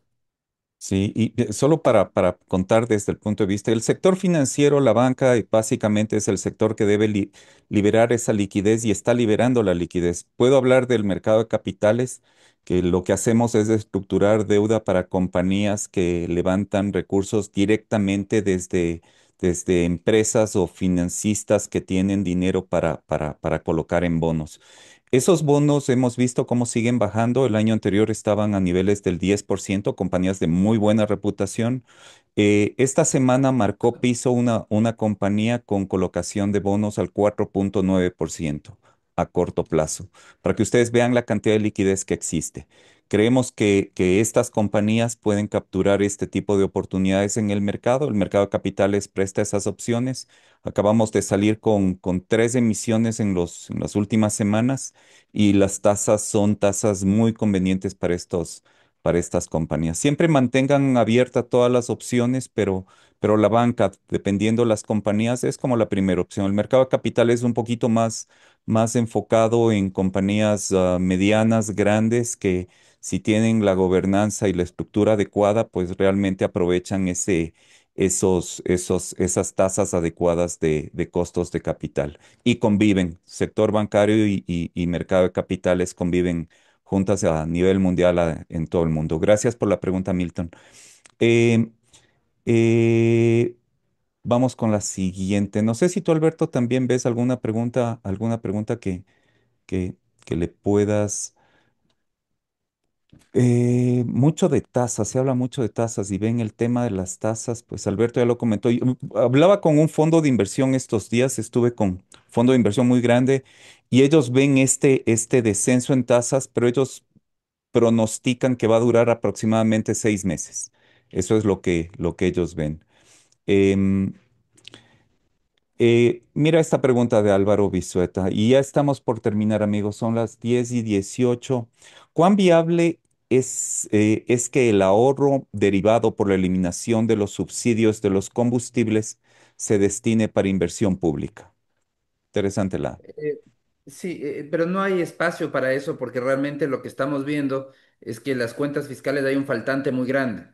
Sí, y solo para contar desde el punto de vista, el sector financiero, la banca, básicamente es el sector que debe liberar esa liquidez y está liberando la liquidez. Puedo hablar del mercado de capitales, que lo que hacemos es estructurar deuda para compañías que levantan recursos directamente desde empresas o financistas que tienen dinero para colocar en bonos. Esos bonos hemos visto cómo siguen bajando. El año anterior estaban a niveles del 10%, compañías de muy buena reputación. Esta semana marcó piso una compañía con colocación de bonos al 4,9% a corto plazo, para que ustedes vean la cantidad de liquidez que existe. Creemos que estas compañías pueden capturar este tipo de oportunidades en el mercado. El mercado de capitales presta esas opciones. Acabamos de salir con tres emisiones en las últimas semanas y las tasas son tasas muy convenientes para estas compañías. Siempre mantengan abiertas todas las opciones, pero la banca, dependiendo las compañías, es como la primera opción. El mercado de capital es un poquito más enfocado en compañías medianas, grandes, que si tienen la gobernanza y la estructura adecuada, pues realmente aprovechan esas tasas adecuadas de costos de capital y conviven. Sector bancario y mercado de capitales conviven juntas a nivel mundial en todo el mundo. Gracias por la pregunta, Milton. Eh, eh, Vamos con la siguiente. No sé si tú, Alberto, también ves alguna pregunta que, que le puedas. Mucho de tasas, se habla mucho de tasas y ven el tema de las tasas, pues Alberto ya lo comentó. Yo hablaba con un fondo de inversión estos días, estuve con fondo de inversión muy grande y ellos ven este descenso en tasas, pero ellos pronostican que va a durar aproximadamente 6 meses. Eso es lo que ellos ven. Em, Mira esta pregunta de Álvaro Bisueta, y ya estamos por terminar, amigos, son las 10:18. ¿Cuán viable es que el ahorro derivado por la eliminación de los subsidios de los combustibles se destine para inversión pública? Interesante la. Eh, sí, pero no hay espacio para eso porque realmente lo que estamos viendo es que las cuentas fiscales hay un faltante muy grande.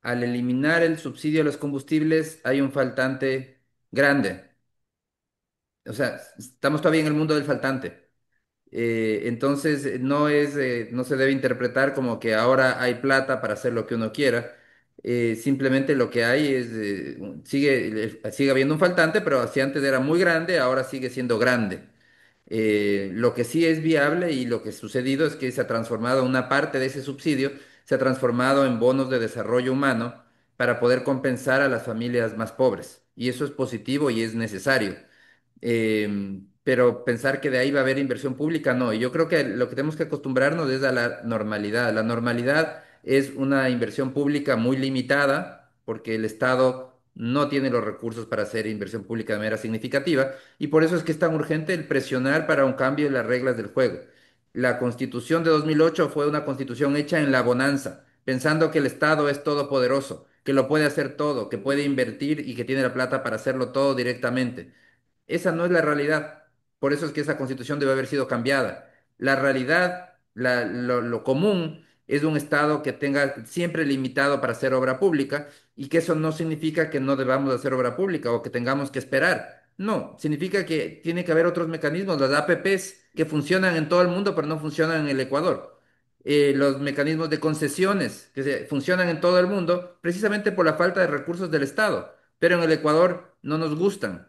Al eliminar el subsidio a los combustibles hay un faltante grande. O sea, estamos todavía en el mundo del faltante. Entonces, no se debe interpretar como que ahora hay plata para hacer lo que uno quiera. Simplemente lo que hay es, sigue habiendo un faltante, pero si antes era muy grande, ahora sigue siendo grande. Lo que sí es viable y lo que ha sucedido es que se ha transformado una parte de ese subsidio, se ha transformado en bonos de desarrollo humano para poder compensar a las familias más pobres. Y eso es positivo y es necesario. Pero pensar que de ahí va a haber inversión pública, no. Y yo creo que lo que tenemos que acostumbrarnos es a la normalidad. La normalidad es una inversión pública muy limitada porque el Estado no tiene los recursos para hacer inversión pública de manera significativa y por eso es que es tan urgente el presionar para un cambio en las reglas del juego. La Constitución de 2008 fue una constitución hecha en la bonanza, pensando que el Estado es todopoderoso, que lo puede hacer todo, que puede invertir y que tiene la plata para hacerlo todo directamente. Esa no es la realidad. Por eso es que esa constitución debe haber sido cambiada. La realidad, lo común, es un Estado que tenga siempre limitado para hacer obra pública y que eso no significa que no debamos hacer obra pública o que tengamos que esperar. No, significa que tiene que haber otros mecanismos, las APPs que funcionan en todo el mundo pero no funcionan en el Ecuador. Los mecanismos de concesiones funcionan en todo el mundo precisamente por la falta de recursos del Estado, pero en el Ecuador no nos gustan.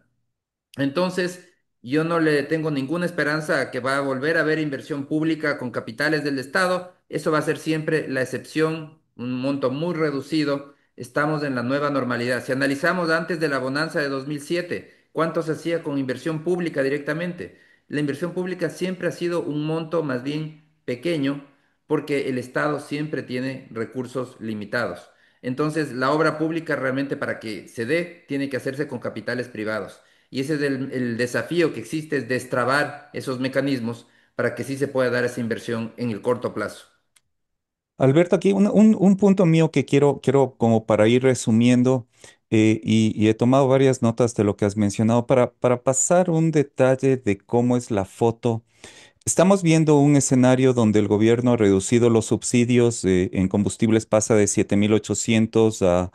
Entonces, yo no le tengo ninguna esperanza a que va a volver a haber inversión pública con capitales del Estado. Eso va a ser siempre la excepción, un monto muy reducido. Estamos en la nueva normalidad. Si analizamos antes de la bonanza de 2007, ¿cuánto se hacía con inversión pública directamente? La inversión pública siempre ha sido un monto más bien pequeño porque el Estado siempre tiene recursos limitados. Entonces, la obra pública realmente para que se dé tiene que hacerse con capitales privados. Y ese es el desafío que existe, es destrabar esos mecanismos para que sí se pueda dar esa inversión en el corto plazo. Alberto, aquí un punto mío que quiero como para ir resumiendo, y he tomado varias notas de lo que has mencionado para pasar un detalle de cómo es la foto. Estamos viendo un escenario donde el gobierno ha reducido los subsidios en combustibles, pasa de 7.800 a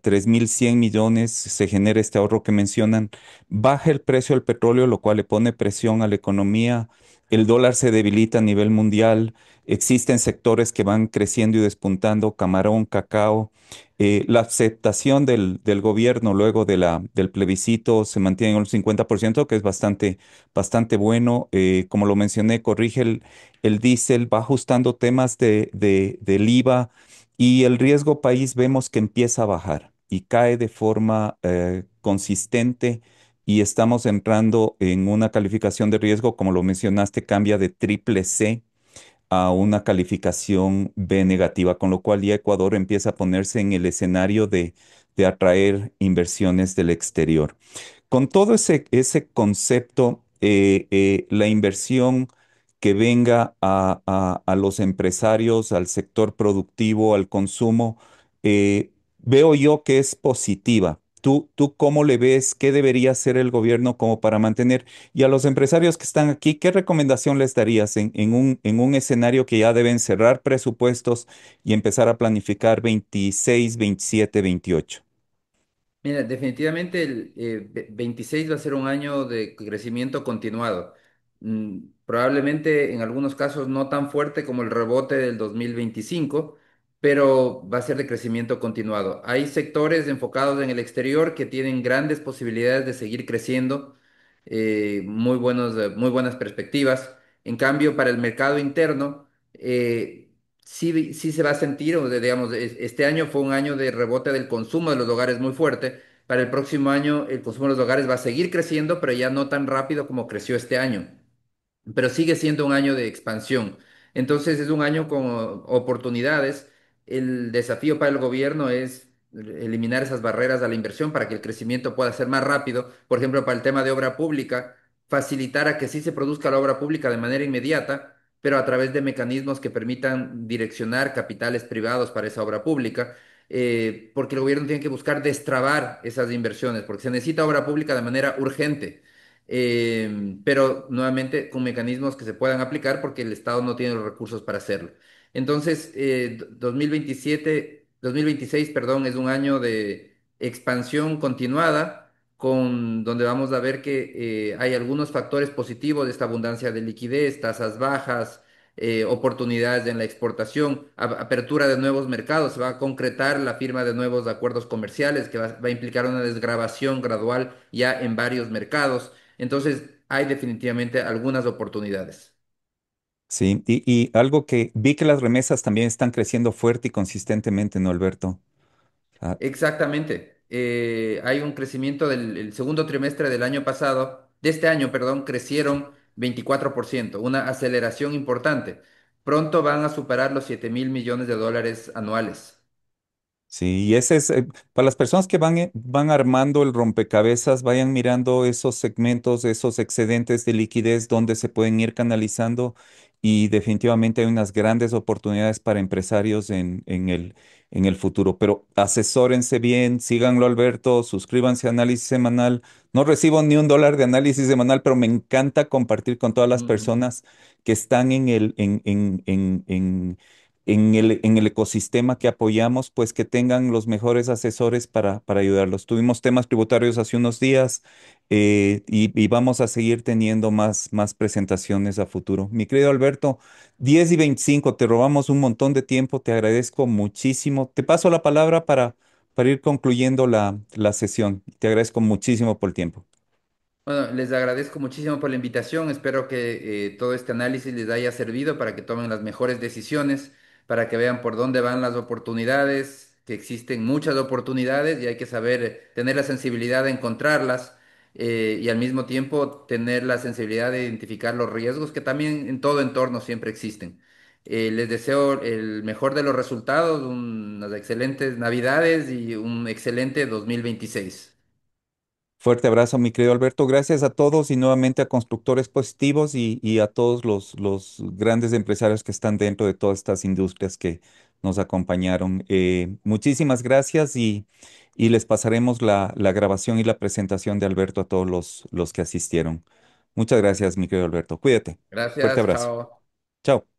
3.100 millones, se genera este ahorro que mencionan, baja el precio del petróleo, lo cual le pone presión a la economía, el dólar se debilita a nivel mundial, existen sectores que van creciendo y despuntando, camarón, cacao. La aceptación del gobierno luego del plebiscito se mantiene en un 50%, que es bastante bueno. Como lo mencioné, corrige el diésel, va ajustando temas del IVA y el riesgo país vemos que empieza a bajar y cae de forma consistente y estamos entrando en una calificación de riesgo, como lo mencionaste, cambia de triple C a una calificación B negativa, con lo cual ya Ecuador empieza a ponerse en el escenario de atraer inversiones del exterior. Con todo ese concepto, la inversión que venga a los empresarios, al sector productivo, al consumo, veo yo que es positiva. ¿Tú cómo le ves? ¿Qué debería hacer el gobierno como para mantener? Y a los empresarios que están aquí, ¿qué recomendación les darías en un escenario que ya deben cerrar presupuestos y empezar a planificar 26, 27, 28? Mira, definitivamente el 26 va a ser un año de crecimiento continuado. Probablemente en algunos casos no tan fuerte como el rebote del 2025, pero va a ser de crecimiento continuado. Hay sectores enfocados en el exterior que tienen grandes posibilidades de seguir creciendo, muy buenas perspectivas. En cambio, para el mercado interno, sí se va a sentir, digamos, este año fue un año de rebote del consumo de los hogares muy fuerte. Para el próximo año, el consumo de los hogares va a seguir creciendo, pero ya no tan rápido como creció este año, pero sigue siendo un año de expansión. Entonces es un año con oportunidades. El desafío para el gobierno es eliminar esas barreras a la inversión para que el crecimiento pueda ser más rápido. Por ejemplo, para el tema de obra pública, facilitar a que sí se produzca la obra pública de manera inmediata, pero a través de mecanismos que permitan direccionar capitales privados para esa obra pública. Porque el gobierno tiene que buscar destrabar esas inversiones, porque se necesita obra pública de manera urgente, pero nuevamente con mecanismos que se puedan aplicar porque el Estado no tiene los recursos para hacerlo. Entonces, 2026, perdón, es un año de expansión continuada, donde vamos a ver que hay algunos factores positivos de esta abundancia de liquidez, tasas bajas, oportunidades en la exportación, apertura de nuevos mercados, se va a concretar la firma de nuevos acuerdos comerciales que va a implicar una desgravación gradual ya en varios mercados. Entonces, hay definitivamente algunas oportunidades. Sí, y algo que vi que las remesas también están creciendo fuerte y consistentemente, ¿no, Alberto? Ah, Exactamente. Hay un crecimiento del el segundo trimestre del año pasado, de este año, perdón, crecieron 24%, una aceleración importante. Pronto van a superar los 7.000 millones de dólares anuales. Sí, y ese es, para las personas que van armando el rompecabezas, vayan mirando esos segmentos, esos excedentes de liquidez donde se pueden ir canalizando y definitivamente hay unas grandes oportunidades para empresarios en el futuro. Pero asesórense bien, síganlo Alberto, suscríbanse a Análisis Semanal. No recibo ni un dólar de análisis semanal, pero me encanta compartir con todas las Mm. personas que están en el ecosistema que apoyamos, pues que tengan los mejores asesores para ayudarlos. Tuvimos temas tributarios hace unos días y vamos a seguir teniendo más presentaciones a futuro. Mi querido Alberto, 10:25, te robamos un montón de tiempo, te agradezco muchísimo. Te paso la palabra para ir concluyendo la sesión. Te agradezco muchísimo por el tiempo. Bueno, les agradezco muchísimo por la invitación. Espero que todo este análisis les haya servido para que tomen las mejores decisiones, para que vean por dónde van las oportunidades, que existen muchas oportunidades y hay que saber tener la sensibilidad de encontrarlas y al mismo tiempo tener la sensibilidad de identificar los riesgos que también en todo entorno siempre existen. Les deseo el mejor de los resultados, unas excelentes Navidades y un excelente 2026. Fuerte abrazo, mi querido Alberto. Gracias a todos y nuevamente a Constructores Positivos y a todos los grandes empresarios que están dentro de todas estas industrias que nos acompañaron. Muchísimas gracias y les pasaremos la grabación y la presentación de Alberto a todos los que asistieron. Muchas gracias, mi querido Alberto. Cuídate. Fuerte Gracias, abrazo. chao. Chao.